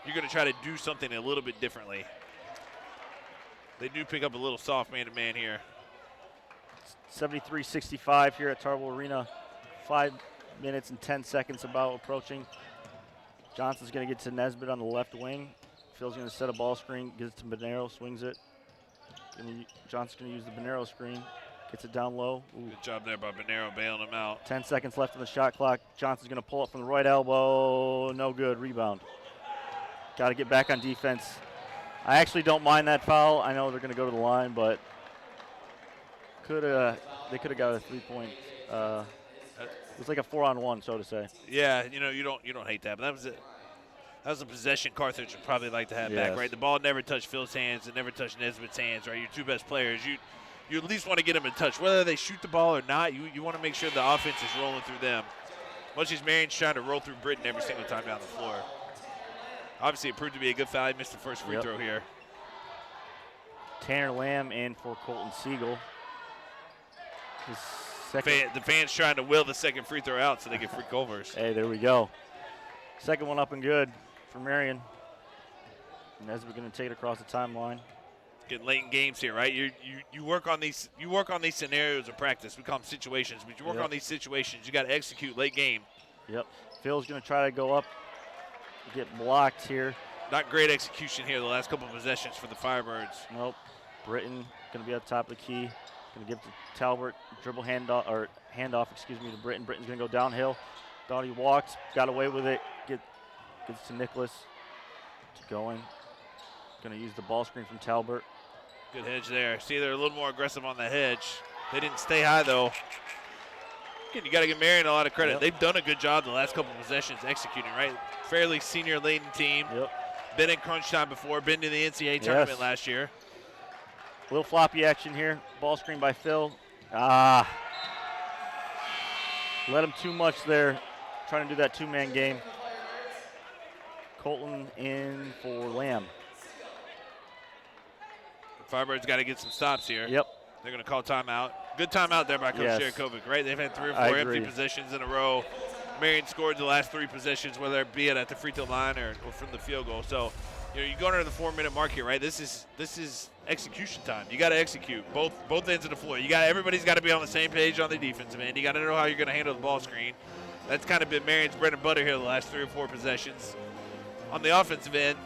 Speaker 3: you're going to try to do something a little bit differently. They do pick up a little soft man-to-man here.
Speaker 2: 73-65 here at Tarble Arena. 5 minutes and 10 seconds about approaching. Johnson's going to get to Nesbitt on the left wing. Phil's going to set a ball screen, gives it to Bonero, swings it. Johnson's going to use the Bonero screen, gets it down low. Ooh.
Speaker 3: Good job there by Bonero bailing him out.
Speaker 2: 10 seconds left on the shot clock. Johnson's going to pull up from the right elbow. No good. Rebound. Got to get back on defense. I actually don't mind that foul. I know they're going to go to the line, but they could have got a 3-point. It was like a 4-on-1, so to say.
Speaker 3: Yeah, you don't hate that, but that was it. That was a possession Carthage would probably like to have back, right? The ball never touched Phil's hands. It never touched Nesbitt's hands, right? Your two best players, you at least want to get them in touch. Whether they shoot the ball or not, you want to make sure the offense is rolling through them. Much as Marian's trying to roll through Britton every single time down the floor. Obviously, it proved to be a good foul. He missed the first free throw here.
Speaker 2: Tanner Lamb in for Colton Siegel.
Speaker 3: The fans trying to will the second free throw out so they get free covers.
Speaker 2: Hey, there we go. Second one up and good for Marian. Nesbitt going to take it across the timeline.
Speaker 3: Getting late in games here, right? You work on these scenarios of practice. We call them situations, but you work on these situations. You got to execute late game.
Speaker 2: Yep. Phil's going to try to go up, get blocked here.
Speaker 3: Not great execution here the last couple of possessions for the Firebirds.
Speaker 2: Nope. Britton going to be at the top of the key. Going to give to Talbert, dribble handoff to Britton. Britton's going to go downhill. Thought he walked, got away with it. Gets to Nicholas. Going to use the ball screen from Talbert.
Speaker 3: Good hedge there. See, they're a little more aggressive on the hedge. They didn't stay high, though. Again, you got to give Marian a lot of credit.
Speaker 2: Yep.
Speaker 3: They've done a good job the last couple of possessions executing, right? Fairly senior-laden team.
Speaker 2: Yep.
Speaker 3: Been in crunch time before. Been to the NCAA tournament last year.
Speaker 2: Little floppy action here. Ball screen by Phil. Let him too much there. Trying to do that two-man game. Colton in for Lamb.
Speaker 3: The Firebirds got to get some stops here.
Speaker 2: Yep.
Speaker 3: They're going to call timeout. Good timeout there by Coach Jerakovic, right? They've had 3 or 4 empty possessions in a row. Marian scored the last 3 possessions, whether it be at the free throw line or from the field goal. So, you're going under the 4-minute mark here, right? This is execution time. You got to execute both ends of the floor. Everybody's got to be on the same page on the defensive end. You got to know how you're going to handle the ball screen. That's kind of been Marian's bread and butter here the last 3 or 4 possessions. On the offensive end,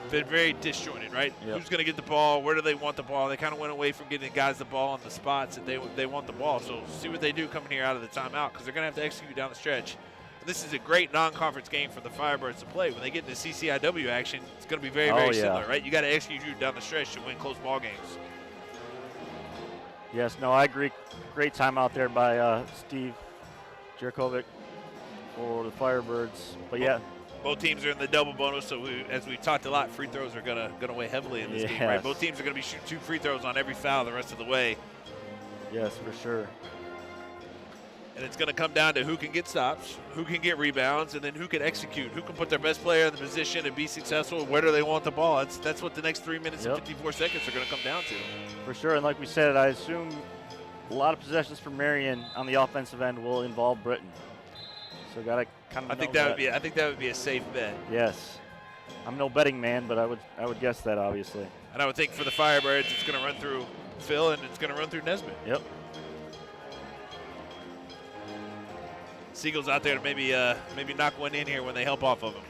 Speaker 3: been very disjointed, right?
Speaker 2: Yep.
Speaker 3: Who's going to get the ball? Where do they want the ball? They kind of went away from getting guys the ball on the spots that they want the ball. So see what they do coming here out of the timeout, because they're going to have to execute down the stretch. And this is a great non-conference game for the Firebirds to play. When they get into CCIW action, it's going to be very, very similar, right? You got to execute down the stretch to win close ball games.
Speaker 2: Yes, no, I agree. Great timeout there by Steve Jerakovic for the Firebirds. But
Speaker 3: both teams are in the double bonus, so as we talked a lot, free throws are gonna weigh heavily in this game, right? Both teams are gonna be shooting 2 free throws on every foul the rest of the way.
Speaker 2: Yes, for sure.
Speaker 3: And it's gonna come down to who can get stops, who can get rebounds, and then who can execute, who can put their best player in the position and be successful. Where do they want the ball? That's what the next 3 minutes and 54 seconds are gonna come down to.
Speaker 2: For sure, and like we said, I assume a lot of possessions for Marian on the offensive end will involve Britton. So gotta kind of.
Speaker 3: I think that would be a safe bet.
Speaker 2: Yes, I'm no betting man, but I would guess that obviously.
Speaker 3: And I would think for the Firebirds, it's going to run through Phil and it's going to run through Nesbitt.
Speaker 2: Yep.
Speaker 3: Siegel's out there to maybe knock one in here when they help off of him.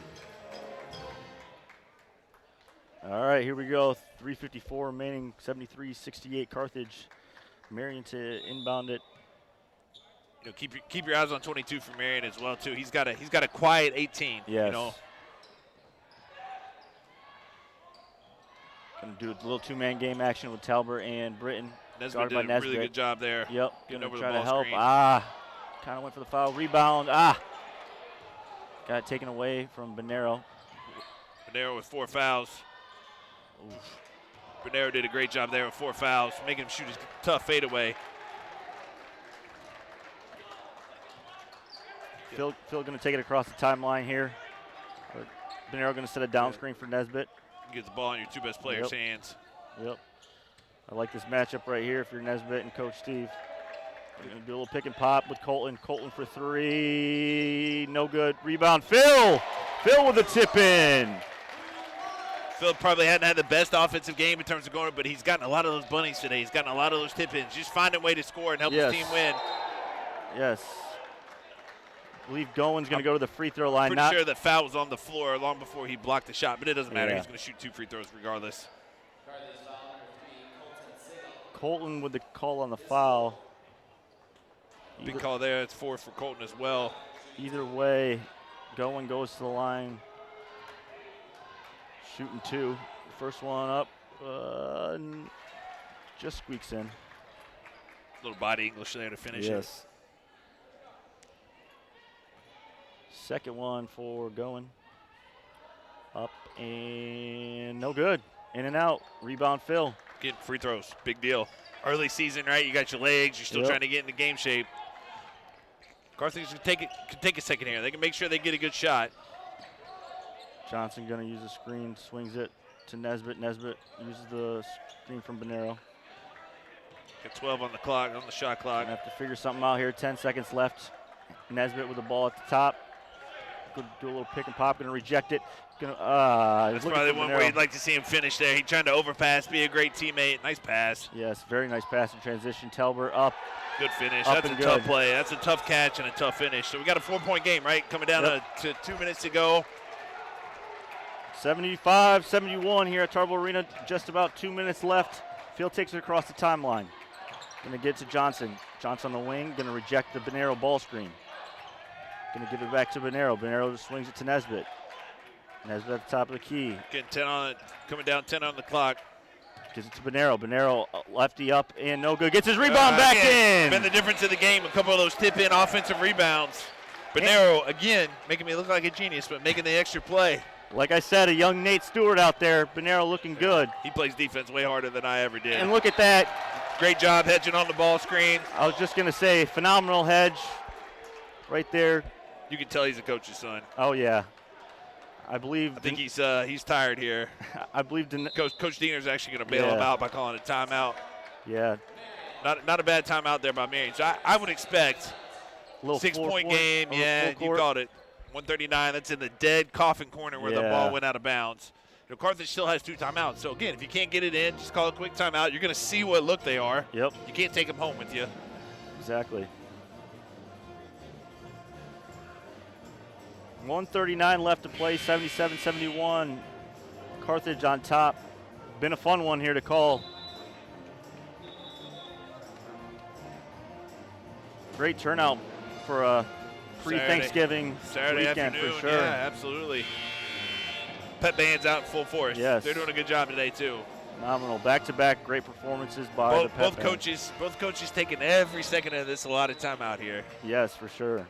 Speaker 2: All right, here we go. 3:54 remaining. 73-68 Carthage. Marian to inbound it.
Speaker 3: Keep your eyes on 22 for Marian as well too. He's got a quiet 18.
Speaker 2: Yes. Gonna do a little 2-man game action with Talbert and Britton.
Speaker 3: Nesbitt did a really good job there.
Speaker 2: Yep.
Speaker 3: Getting over
Speaker 2: try
Speaker 3: the
Speaker 2: to
Speaker 3: ball
Speaker 2: help.
Speaker 3: screen.
Speaker 2: Kind of went for the foul. Rebound. Got it taken away from Bonero.
Speaker 3: Bonero with 4 fouls.
Speaker 2: Oof.
Speaker 3: Bonero did a great job there with 4 fouls, making him shoot his tough fadeaway.
Speaker 2: Phil going to take it across the timeline here. Bonero going to set a down screen for Nesbitt.
Speaker 3: Get the ball in your 2 best players' hands.
Speaker 2: Yep. I like this matchup right here if you're Nesbitt and Coach Steve. We're going to do a little pick and pop with Colton. Colton for 3. No good. Rebound. Phil with a tip in.
Speaker 3: Phil probably hadn't had the best offensive game in terms of going, but he's gotten a lot of those bunnies today. He's gotten a lot of those tip-ins. Just finding a way to score and help his team win.
Speaker 2: Yes. I believe Gowen's going to go to the free throw line.
Speaker 3: Pretty sure that foul was on the floor long before he blocked the shot, but it doesn't matter.
Speaker 2: Yeah.
Speaker 3: He's going to shoot 2 free throws regardless.
Speaker 2: Colton with the call on the foul.
Speaker 3: Big call there. It's 4 for Colton as well.
Speaker 2: Either way, Gowen goes to the line. Shooting 2. First one up. Just squeaks in.
Speaker 3: Little body English there to finish it.
Speaker 2: Yes. Second one for Gowen. Up and no good. In and out. Rebound Phil.
Speaker 3: Getting free throws. Big deal. Early season, right? You got your legs. You're still trying to get into game shape. Carthage can take a second here. They can make sure they get a good shot.
Speaker 2: Johnson going to use the screen. Swings it to Nesbitt. Nesbitt uses the screen from Bonero.
Speaker 3: Got 12 on the clock, on the shot clock.
Speaker 2: Gonna have to figure something out here. 10 seconds left. Nesbitt with the ball at the top. Go do a little pick and pop. Gonna reject it.
Speaker 3: That's probably one where you'd like to see him finish there. He's trying to overpass, be a great teammate. Nice pass.
Speaker 2: Yes, very nice pass in transition. Talber up.
Speaker 3: Good finish.
Speaker 2: Up
Speaker 3: That's a
Speaker 2: and
Speaker 3: tough
Speaker 2: good.
Speaker 3: play. That's a tough catch and a tough finish. So we got a 4-point game, right? Coming down to 2 minutes to go.
Speaker 2: 75-71 here at Tarble Arena. Just about 2 minutes left. Field takes it across the timeline. Gonna get to Johnson. Johnson on the wing. Gonna reject the Bonero ball screen. Gonna give it back to Bonero. Bonero just swings it to Nesbitt. Nesbitt at the top of the key.
Speaker 3: Getting 10 on it. Coming down 10 on the clock.
Speaker 2: Gives it to Bonero. Bonero lefty up and no good. Gets his rebound back in.
Speaker 3: Been the difference of the game. A couple of those tip-in offensive rebounds. Bonero, again, making me look like a genius, but making the extra play.
Speaker 2: Like I said, a young Nate Stewart out there. Bonero looking good.
Speaker 3: He plays defense way harder than I ever did.
Speaker 2: And look at that.
Speaker 3: Great job hedging on the ball screen.
Speaker 2: I was just going to say, phenomenal hedge right there.
Speaker 3: You can tell he's a coach's son.
Speaker 2: Oh, yeah. I
Speaker 3: think he's tired here.
Speaker 2: I believe
Speaker 3: Coach Diener's actually going to bail him out by calling a timeout.
Speaker 2: Yeah.
Speaker 3: Not a bad timeout there by Marian. So I would expect
Speaker 2: a little
Speaker 3: 6-point game. Yeah, you called it. 139. That's in the dead coffin corner where the ball went out of bounds. You know, Carthage still has 2 timeouts. So, again, if you can't get it in, just call a quick timeout. You're going to see what look they are.
Speaker 2: Yep.
Speaker 3: You can't take them home with you.
Speaker 2: Exactly. 139 left to play, 77-71. Carthage on top. Been a fun one here to call. Great turnout for a pre-Thanksgiving
Speaker 3: Saturday
Speaker 2: weekend
Speaker 3: afternoon,
Speaker 2: for sure.
Speaker 3: Yeah, absolutely. Pep band's out in full force.
Speaker 2: Yes.
Speaker 3: They're doing a good job today, too.
Speaker 2: Phenomenal. Back-to-back great performances by the Pep band.
Speaker 3: Both coaches taking every second of this a lot of time out here.
Speaker 2: Yes, for sure.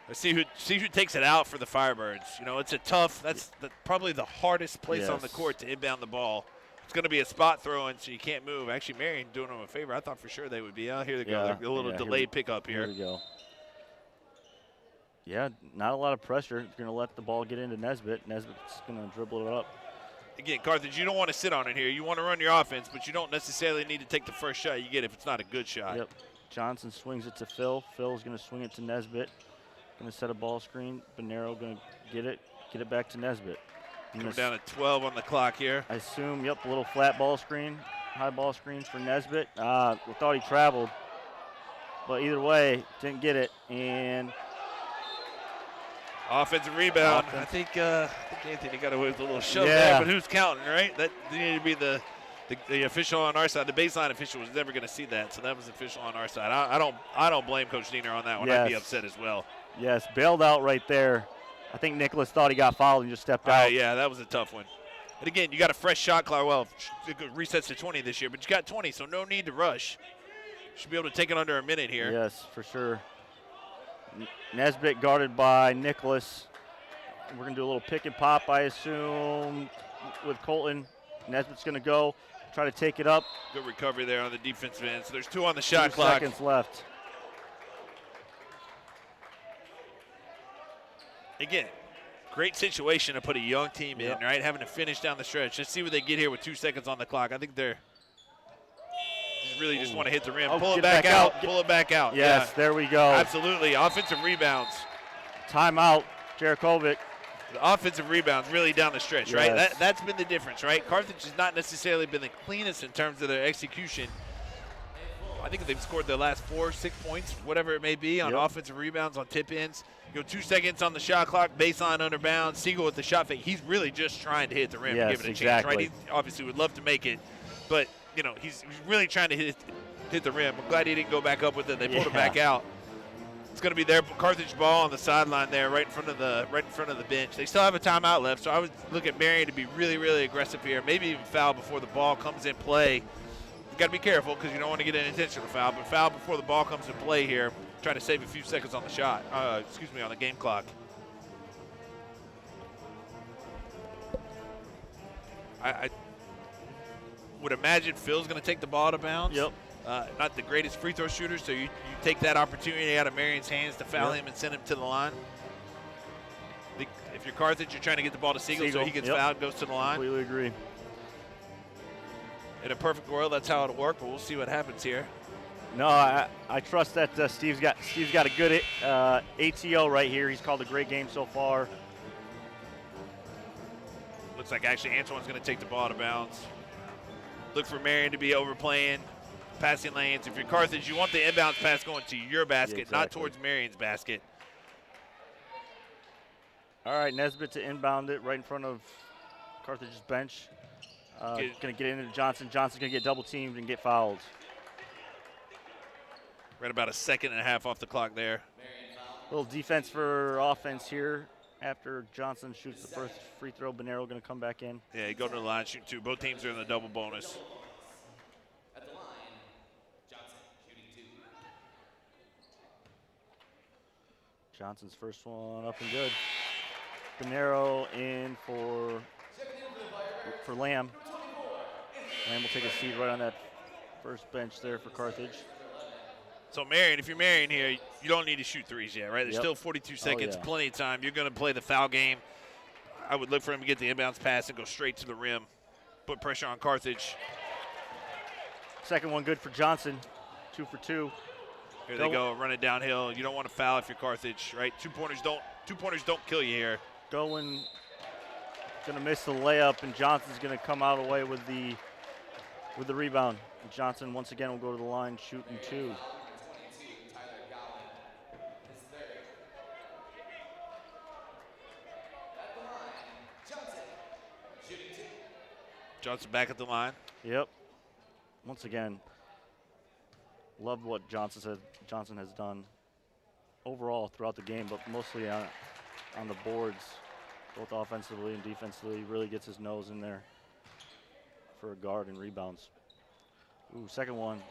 Speaker 3: Let's see who takes it out for the Firebirds. You know, it's a tough. That's probably the hardest place on the court to inbound the ball. It's going to be a spot throw-in, so you can't move. Actually, Marian doing them a favor. I thought for sure they would be. Oh, here they go. A little delayed pickup here.
Speaker 2: Here we go. Yeah, not a lot of pressure. You're going to let the ball get into Nesbitt. Nesbitt's going to dribble it up.
Speaker 3: Again, Carthage, you don't want to sit on it here. You want to run your offense, but you don't necessarily need to take the first shot you get if it's not a good shot.
Speaker 2: Yep. Johnson swings it to Phil. Phil's going to swing it to Nesbitt. Going to set a ball screen. Bonero going to get it back to Nesbitt.
Speaker 3: Coming down at 12 on the clock here.
Speaker 2: I assume, a little flat ball screen. High ball screen for Nesbitt. We thought he traveled. But either way, didn't get it. And
Speaker 3: offensive rebound. I think Anthony got away with a little shove there, but who's counting, right? That needed to be the official on our side. The baseline official was never going to see that, so that was official on our side. I don't blame Coach Diener on that one. I'd be upset as well.
Speaker 2: Yes, bailed out right there. I think Nicholas thought he got fouled and just stepped out.
Speaker 3: Yeah, that was a tough one. And again, you got a fresh shot clock. Well, it resets to 20 this year, but you got 20, so no need to rush. Should be able to take it under a minute here.
Speaker 2: Yes, for sure. Nesbitt guarded by Nicholas. We're going to do a little pick and pop, I assume, with Colton. Nesbitt's going to go, try to take it up.
Speaker 3: Good recovery there on the defensive end. So there's 2 on the shot clock.
Speaker 2: 2 seconds left.
Speaker 3: Again, great situation to put a young team in, right? Having to finish down the stretch. Let's see what they get here with 2 seconds on the clock. I think they're really just want to hit the rim. Pull it back out. Pull it back out.
Speaker 2: Yes, there we go.
Speaker 3: Absolutely. Offensive rebounds.
Speaker 2: Timeout. Jerichovic.
Speaker 3: The offensive rebounds really down the stretch, right?
Speaker 2: Yes.
Speaker 3: That's been the difference, right? Carthage has not necessarily been the cleanest in terms of their execution. I think they've scored their last 4, 6 points, whatever it may be, on offensive rebounds, on tip-ins. 2 seconds on the shot clock, baseline under bounds. Siegel with the shot fake. He's really just trying to hit the rim and give it a chance, right? He obviously would love to make it, but, he's really trying to hit the rim. I'm glad he didn't go back up with it. They pulled it back out. It's going to be their Carthage ball on the sideline there, right in front of the bench. They still have a timeout left, so I would look at Marian to be really, really aggressive here. Maybe even foul before the ball comes in play. You got to be careful because you don't want to get an intentional foul, but foul before the ball comes in play here. Trying to save a few seconds on the shot. On the game clock. I would imagine Phil's going to take the ball out of bounds.
Speaker 2: Yep.
Speaker 3: Not the greatest free throw shooter, so you take that opportunity out of Marian's hands to foul him and send him to the line. If you're Carthage, you're trying to get the ball to Siegel so he gets fouled, goes to the line.
Speaker 2: Completely agree.
Speaker 3: In a perfect world, that's how it'll work, but we'll see what happens here.
Speaker 2: No, I trust that Steve's got a good ATO right here. He's called a great game so far.
Speaker 3: Looks like actually Antoine's going to take the ball out of bounds. Look for Marian to be overplaying passing lanes. If you're Carthage, you want the inbounds pass going to your basket, not towards Marian's basket.
Speaker 2: All right, Nesbitt to inbound it right in front of Carthage's bench. Going to get into Johnson. Johnson's going to get double teamed and get fouled.
Speaker 3: Right about a second and a half off the clock there.
Speaker 2: Little defense for offense here. After Johnson shoots the first free throw, Bonero going to come back in.
Speaker 3: Yeah, go to the line, shoot 2. Both teams are in the double bonus.
Speaker 1: At the line, Johnson shooting 2.
Speaker 2: Johnson's first one up and good. Bonero in for Lamb. Lamb will take a seat right on that first bench there for Carthage.
Speaker 3: So Marian, if you're Marian here, you don't need to shoot threes yet, right? There's still 42 seconds, plenty of time. You're going to play the foul game. I would look for him to get the inbounds pass and go straight to the rim. Put pressure on Carthage.
Speaker 2: Second one good for Johnson. 2 for 2.
Speaker 3: Here they go, running downhill. You don't want to foul if you're Carthage, right? Two pointers don't kill you here.
Speaker 2: Going to miss the layup, and Johnson's going to come out away with the rebound. And Johnson once again will go to the line shooting 2.
Speaker 3: Johnson back at the line.
Speaker 2: Yep. Once again, loved what Johnson has done overall throughout the game, but mostly on the boards, both offensively and defensively. Really gets his nose in there for a guard and rebounds. Ooh, second one.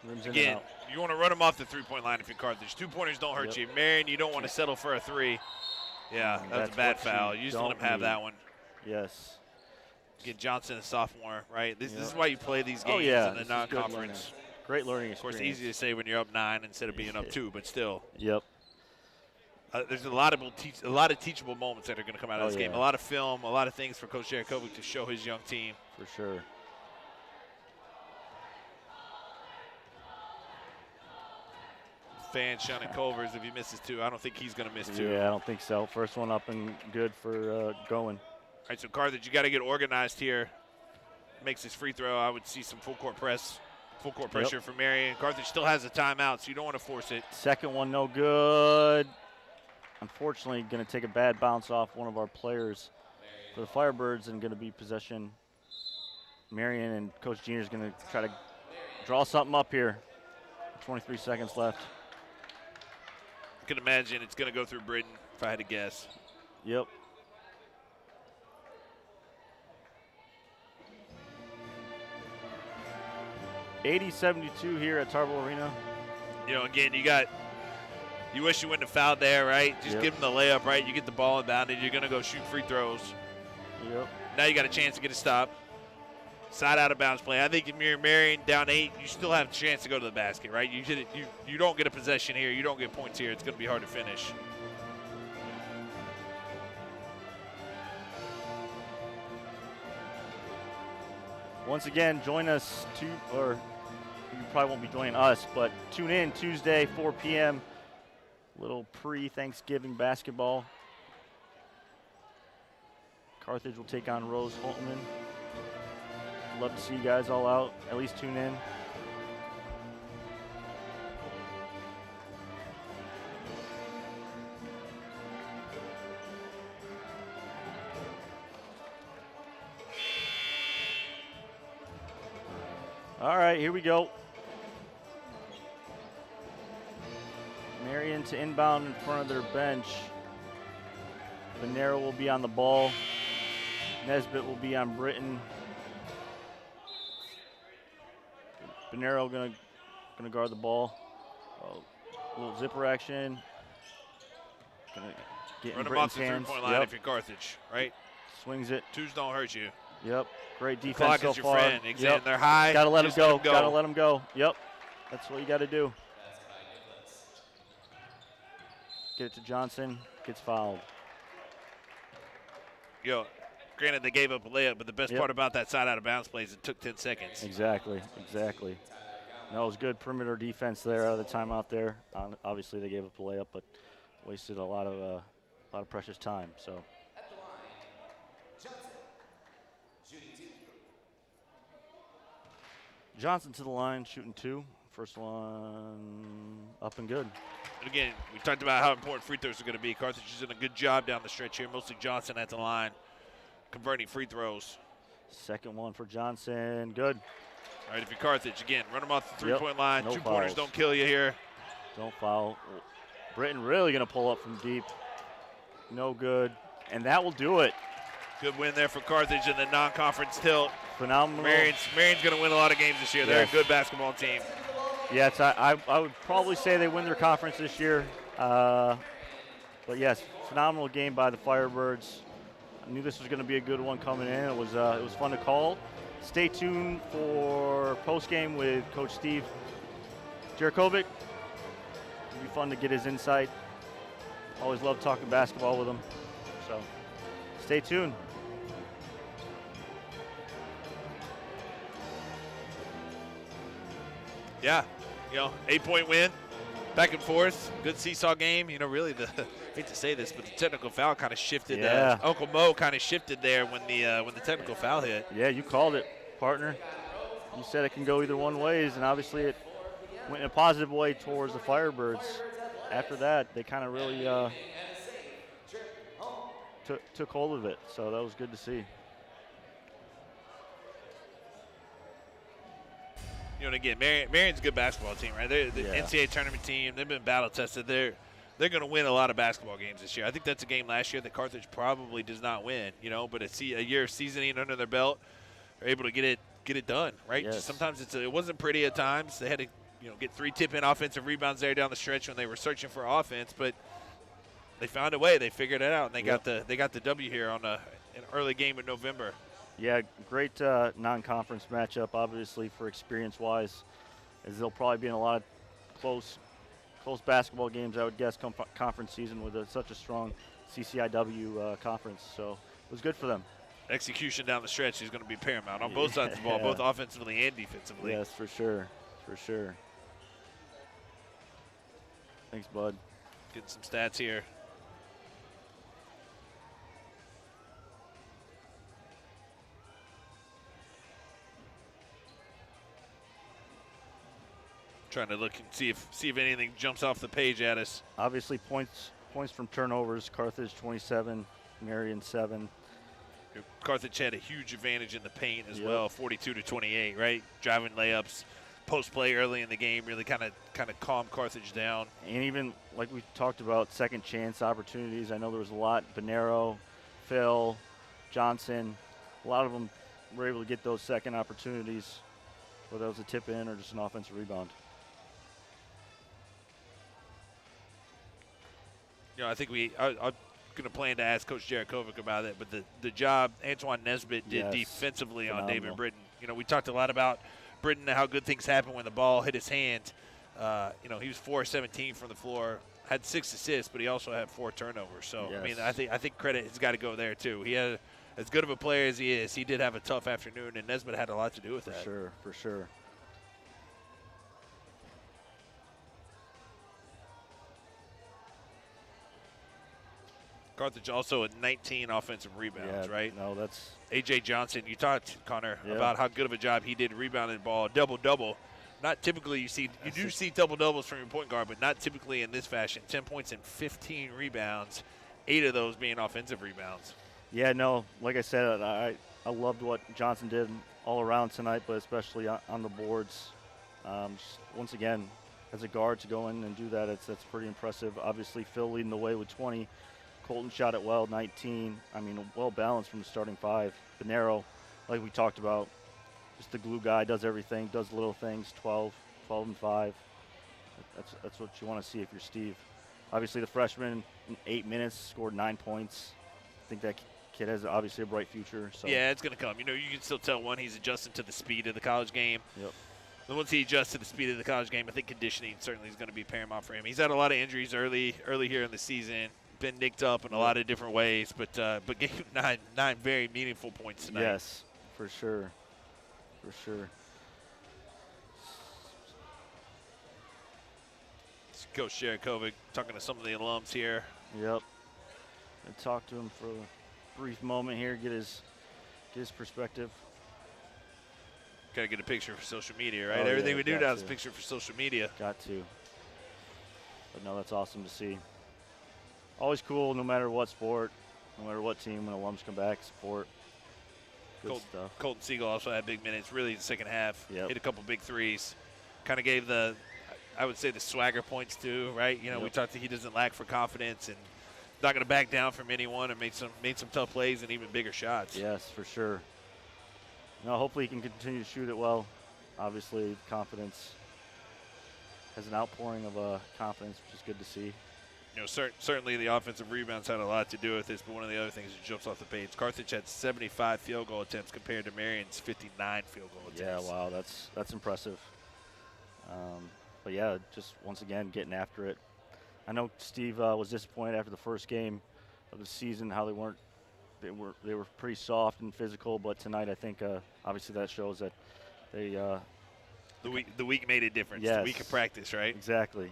Speaker 2: Rims in and out.
Speaker 3: You want to run him off the three-point line if you're Carthage. 2 pointers don't hurt you. Marian, you don't want to settle for a 3. Yeah, that's a bad foul. You just let him have that one.
Speaker 2: Yes.
Speaker 3: Get Johnson, a sophomore, right? This is why you play these games in the non-conference.
Speaker 2: Great learning experience.
Speaker 3: Of course, easy to say when you're up 9 instead of being up 2, but still.
Speaker 2: Yep.
Speaker 3: There's a lot of teachable moments that are going to come out of this game. A lot of film, a lot of things for Coach Jarakovic to show his young team.
Speaker 2: For sure.
Speaker 3: Fan shunning Culvers if he misses 2. I don't think he's going to miss 2.
Speaker 2: Yeah, I don't think so. First one up and good for going.
Speaker 3: All right, so Carthage, you got to get organized here. Makes his free throw. I would see some full court pressure for Marian. Carthage still has a timeout, so you don't want to force it.
Speaker 2: Second one, no good. Unfortunately, going to take a bad bounce off one of our players for the Firebirds and going to be possession. Marian and Coach Jeter is going to try to draw something up here. 23 seconds left.
Speaker 3: I can imagine it's going to go through Britain, if I had to guess.
Speaker 2: Yep. $80-72 here at Tarble Arena.
Speaker 3: Again, you wish you wouldn't have fouled there, right? Just give him the layup, right? You get the ball inbounded, you're going to go shoot free throws.
Speaker 2: Yep.
Speaker 3: Now you got a chance to get a stop. Side out of bounds play. I think if you're Marian down 8, you still have a chance to go to the basket, right? You don't get a possession here. You don't get points here. It's going to be hard to finish.
Speaker 2: Once again, join us you probably won't be joining us, but tune in Tuesday, 4 p.m. Little pre-Thanksgiving basketball. Carthage will take on Rose Holtman. Love to see you guys all out. At least tune in. All right, here we go. Marian to inbound in front of their bench. Venero will be on the ball. Nesbitt will be on Britton. Venero gonna guard the ball. A little zipper action. Gonna get
Speaker 3: Run
Speaker 2: in
Speaker 3: him off
Speaker 2: Britton's
Speaker 3: the
Speaker 2: hands.
Speaker 3: three-point line if you're Carthage, right?
Speaker 2: Swings it.
Speaker 3: Twos don't hurt you.
Speaker 2: Yep. Great defense
Speaker 3: Clock
Speaker 2: so
Speaker 3: is your
Speaker 2: far.
Speaker 3: friend. Yep. They're high.
Speaker 2: Gotta let him
Speaker 3: Just
Speaker 2: go.
Speaker 3: let 'em
Speaker 2: Gotta let him go. Yep. That's what you gotta do. Get it to Johnson. Gets fouled.
Speaker 3: Yo, granted they gave up a layup, but the best part about that side out of bounds play is it took 10 seconds.
Speaker 2: Exactly. No, it was good perimeter defense there out of the timeout there. Obviously they gave up a layup, but wasted a lot of precious time. So. Johnson to the line, shooting 2. First one up and good.
Speaker 3: And again, we talked about how important free throws are going to be. Carthage is doing a good job down the stretch here. Mostly Johnson at the line, converting free throws.
Speaker 2: Second one for Johnson, good.
Speaker 3: All right, if you're Carthage, again, run them off the three-point line.
Speaker 2: No
Speaker 3: 2-pointers
Speaker 2: fouls.
Speaker 3: don't kill you here.
Speaker 2: Don't foul. Britton really going to pull up from deep. No good. And that will do it.
Speaker 3: Good win there for Carthage in the non-conference tilt.
Speaker 2: Phenomenal.
Speaker 3: Marian's going to win a lot of games this year. They're a good basketball team.
Speaker 2: Yes, I would probably say they win their conference this year. But yes, phenomenal game by the Firebirds. I knew this was going to be a good one coming in. It was fun to call. Stay tuned for post-game with Coach Steve Jerakovic. It'll be fun to get his insight. Always love talking basketball with him. So stay tuned.
Speaker 3: Yeah, 8-point win, back and forth, good seesaw game. Really, hate to say this, but the technical foul kind of shifted.
Speaker 2: Yeah.
Speaker 3: Uncle Mo kind of shifted there when the technical foul hit.
Speaker 2: Yeah, you called it, partner. You said it can go either one ways, and obviously it went in a positive way towards the Firebirds. After that, they kind of really took hold of it, so that was good to see.
Speaker 3: And again, Marian's a good basketball team, right? They're the NCAA tournament team. They've been battle tested. They're going to win a lot of basketball games this year. I think that's a game last year that Carthage probably does not win, but a year of seasoning under their belt, they're able to get it done, right?
Speaker 2: Yes.
Speaker 3: Sometimes it wasn't pretty at times. They had to get 3 tip-in offensive rebounds there down the stretch when they were searching for offense, but they found a way. They figured it out, and they got the W here on an early game in November.
Speaker 2: Yeah, great non-conference matchup, obviously, for experience-wise, as they'll probably be in a lot of close basketball games, I would guess, conference season with such a strong CCIW conference. So it was good for them.
Speaker 3: Execution down the stretch is going to be paramount on both sides of the ball, both offensively and defensively.
Speaker 2: Yes, for sure. Thanks, bud.
Speaker 3: Getting some stats here. Trying to look and see if anything jumps off the page at us.
Speaker 2: Obviously, points from turnovers. Carthage 27, Marian 7.
Speaker 3: Carthage had a huge advantage in the paint as well, 42-28, right? Driving layups, post play early in the game really kind of calmed Carthage down.
Speaker 2: And even like we talked about, second chance opportunities. I know there was a lot. Bonero, Phil, Johnson, a lot of them were able to get those second opportunities, whether it was a tip in or just an offensive rebound.
Speaker 3: I think I'm going to plan to ask Coach Jerakovic about it, but the job Antoine Nesbitt did defensively on David Britton. We talked a lot about Britton and how good things happen when the ball hit his hand. He was 4-17 from the floor, had 6 assists, but he also had 4 turnovers. So, I think credit has got to go there, too. He had, as good of a player as he is, he did have a tough afternoon, and Nesbitt had a lot to do with that.
Speaker 2: For sure.
Speaker 3: Carthage also at 19 offensive rebounds, right?
Speaker 2: No, that's
Speaker 3: A.J. Johnson, you talked, Connor,
Speaker 2: Yeah.
Speaker 3: about how good of a job he did rebounding the ball, double-double. Not typically you do see double-doubles from your point guard, but not typically in this fashion. 10 points and 15 rebounds, 8 of those being offensive rebounds.
Speaker 2: Yeah, no, like I said, I loved what Johnson did all around tonight, but especially on the boards. Just once again, as a guard to go in and do that, that's pretty impressive. Obviously, Phil leading the way with 20. Colton shot it well, 19. I mean, well balanced from the starting 5. Bonero, like we talked about, just the glue guy, does everything, does little things, 12 and 5. That's what you want to see if you're Steve. Obviously, the freshman in 8 minutes scored 9 points. I think that kid has obviously a bright future. So.
Speaker 3: Yeah, it's going to come. You can still tell, one, he's adjusting to the speed of the college game.
Speaker 2: Yep.
Speaker 3: And once he adjusts to the speed of the college game, I think conditioning certainly is going to be paramount for him. He's had a lot of injuries early here in the season, been nicked up in a lot of different ways, but gave 9 very meaningful points tonight.
Speaker 2: Yes, for sure.
Speaker 3: Coach Jarakovic talking to some of the alums here.
Speaker 2: Yep. I talked to him for a brief moment here, get his perspective.
Speaker 3: Got to get a picture for social media, right?
Speaker 2: Oh,
Speaker 3: Everything
Speaker 2: yeah,
Speaker 3: we do
Speaker 2: got
Speaker 3: now is
Speaker 2: to.
Speaker 3: a picture for social media.
Speaker 2: Got to. But no, that's awesome to see. Always cool, no matter what sport, no matter what team, when alums come back, support. Good stuff.
Speaker 3: Colton Siegel also had big minutes, really in the second half.
Speaker 2: Yep.
Speaker 3: Hit a couple big threes. Kind of gave the swagger points too, right? We talked he doesn't lack for confidence and not going to back down from anyone, and made some tough plays and even bigger shots.
Speaker 2: Yes, for sure. No, hopefully he can continue to shoot it well. Obviously, confidence has an outpouring of confidence, which is good to see.
Speaker 3: Certainly the offensive rebounds had a lot to do with this, but one of the other things that jumps off the page, Carthage had 75 field goal attempts compared to Marian's 59 field goal attempts.
Speaker 2: Yeah, wow, that's impressive. But yeah, just once again getting after it. I know Steve was disappointed after the first game of the season how they were pretty soft and physical, but tonight I think obviously that shows that they
Speaker 3: the week made a difference.
Speaker 2: Yes.
Speaker 3: The week of practice, right?
Speaker 2: Exactly.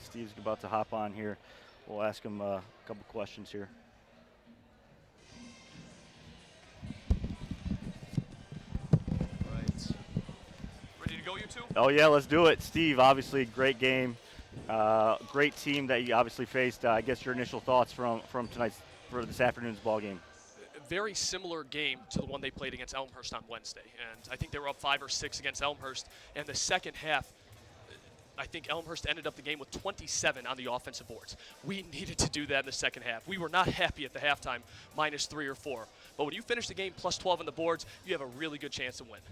Speaker 2: Steve's about to hop on here. We'll ask him a couple questions here.
Speaker 4: Right. Ready to go, you two?
Speaker 2: Oh yeah, let's do it. Steve, obviously great game, great team that you obviously faced. I guess your initial thoughts from this afternoon's ball game.
Speaker 4: Very similar game to the one they played against Elmhurst on Wednesday. And I think they were up 5 or 6 against Elmhurst. And the second half, I think Elmhurst ended up the game with 27 on the offensive boards. We needed to do that in the second half. We were not happy at the halftime, -3 or 4. But when you finish the game plus 12 on the boards, you have a really good chance to win.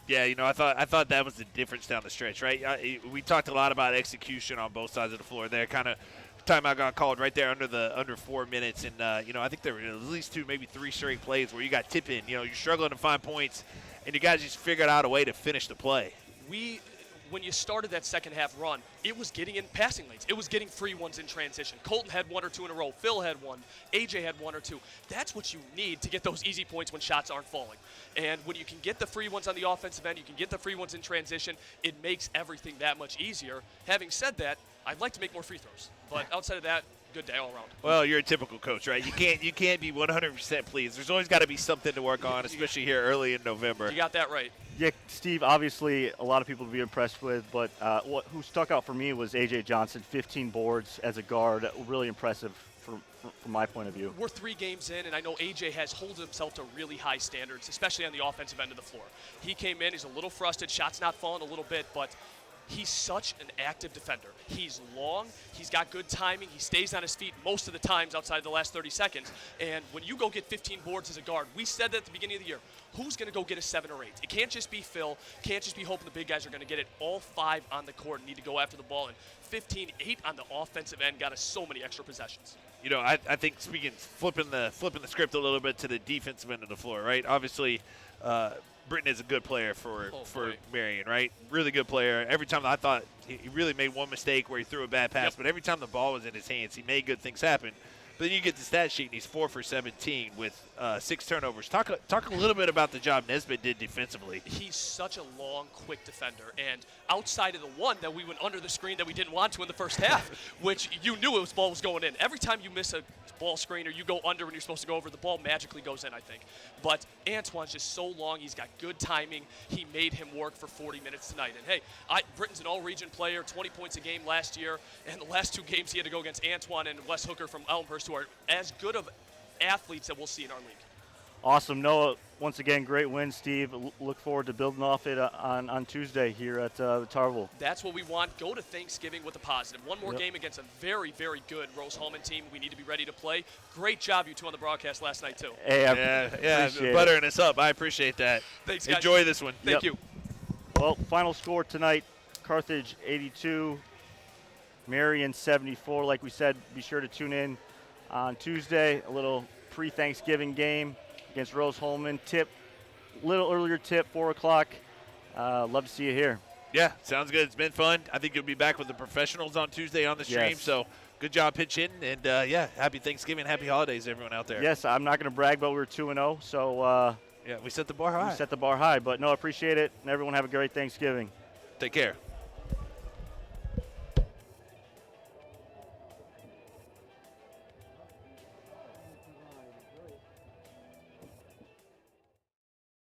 Speaker 3: Yeah, I thought that was the difference down the stretch, right? We talked a lot about execution on both sides of the floor there. Kind of timeout got called right there under 4 minutes, and I think there were at least 2, maybe 3 straight plays where you got tip in. You're struggling to find points, and you guys just figured out a way to finish the play.
Speaker 4: When you started that second half run, it was getting in passing lanes. It was getting free ones in transition. Colton had 1 or 2 in a row. Phil had 1. AJ had 1 or 2. That's what you need to get those easy points when shots aren't falling. And when you can get the free ones on the offensive end, you can get the free ones in transition, it makes everything that much easier. Having said that, I'd like to make more free throws. But outside of that, good day all around.
Speaker 3: Well, you're a typical coach, right? You can't be 100% pleased. There's always got to be something to work on, especially here early in November.
Speaker 4: You got that right.
Speaker 2: Yeah, Steve, obviously a lot of people to be impressed with, but who stuck out for me was A.J. Johnson, 15 boards as a guard, really impressive from my point of view.
Speaker 4: We're 3 games in, and I know A.J. has held himself to really high standards, especially on the offensive end of the floor. He came in, he's a little frustrated, shots not falling a little bit, but he's such an active defender. He's long, he's got good timing, he stays on his feet most of the times outside the last 30 seconds. And when you go get 15 boards as a guard, we said that at the beginning of the year, who's going to go get a 7 or 8? It can't just be Phil, can't just be hoping the big guys are going to get it. All 5 on the court need to go after the ball, and 15, 8 on the offensive end got us so many extra possessions.
Speaker 3: I think flipping the script a little bit to the defensive end of the floor, right? Obviously, Britton is a good player for Marian, right? Really good player. Every time I thought he really made one mistake where he threw a bad pass, but every time the ball was in his hands, he made good things happen. But then you get the stat sheet, and he's 4 for 17 with 6 turnovers. Talk a little bit about the job Nesbitt did defensively.
Speaker 4: He's such a long, quick defender, and outside of the one that we went under the screen that we didn't want to in the first half, which you knew it was ball was going in. Every time you miss a ball screen or you go under when you're supposed to go over, the ball magically goes in, I think. But Antoine's just so long. He's got good timing. He made him work for 40 minutes tonight. And hey, Britton's an all-region player, 20 points a game last year, and the last 2 games he had to go against Antoine and Wes Hooker from Elmhurst, who are as good of athletes that we'll see in our league.
Speaker 2: Awesome. Noah, once again, great win, Steve. Look forward to building off it on Tuesday here at the Tarble.
Speaker 4: That's what we want. Go to Thanksgiving with a positive. One more game against a very, very good Rose-Hulman team. We need to be ready to play. Great job, you two, on the broadcast last night, too.
Speaker 2: Hey,
Speaker 3: yeah, buttering us up. I appreciate that.
Speaker 4: Thanks, guys.
Speaker 3: Enjoy this one.
Speaker 4: Thank you.
Speaker 2: Well, final score tonight, Carthage 82, Marian 74. Like we said, be sure to tune in on Tuesday, a little pre-Thanksgiving game against Rose-Hulman. Little earlier tip, 4 o'clock. Love to see you here.
Speaker 3: Yeah, sounds good. It's been fun. I think you'll be back with the professionals on Tuesday on the stream.
Speaker 2: Yes.
Speaker 3: So good job pitching. And, happy Thanksgiving, happy holidays, everyone out there.
Speaker 2: Yes, I'm not going to brag, but we were 2-0. So
Speaker 3: we set the bar high.
Speaker 2: we set the bar high. But, no, appreciate it. And everyone have a great Thanksgiving.
Speaker 3: Take care.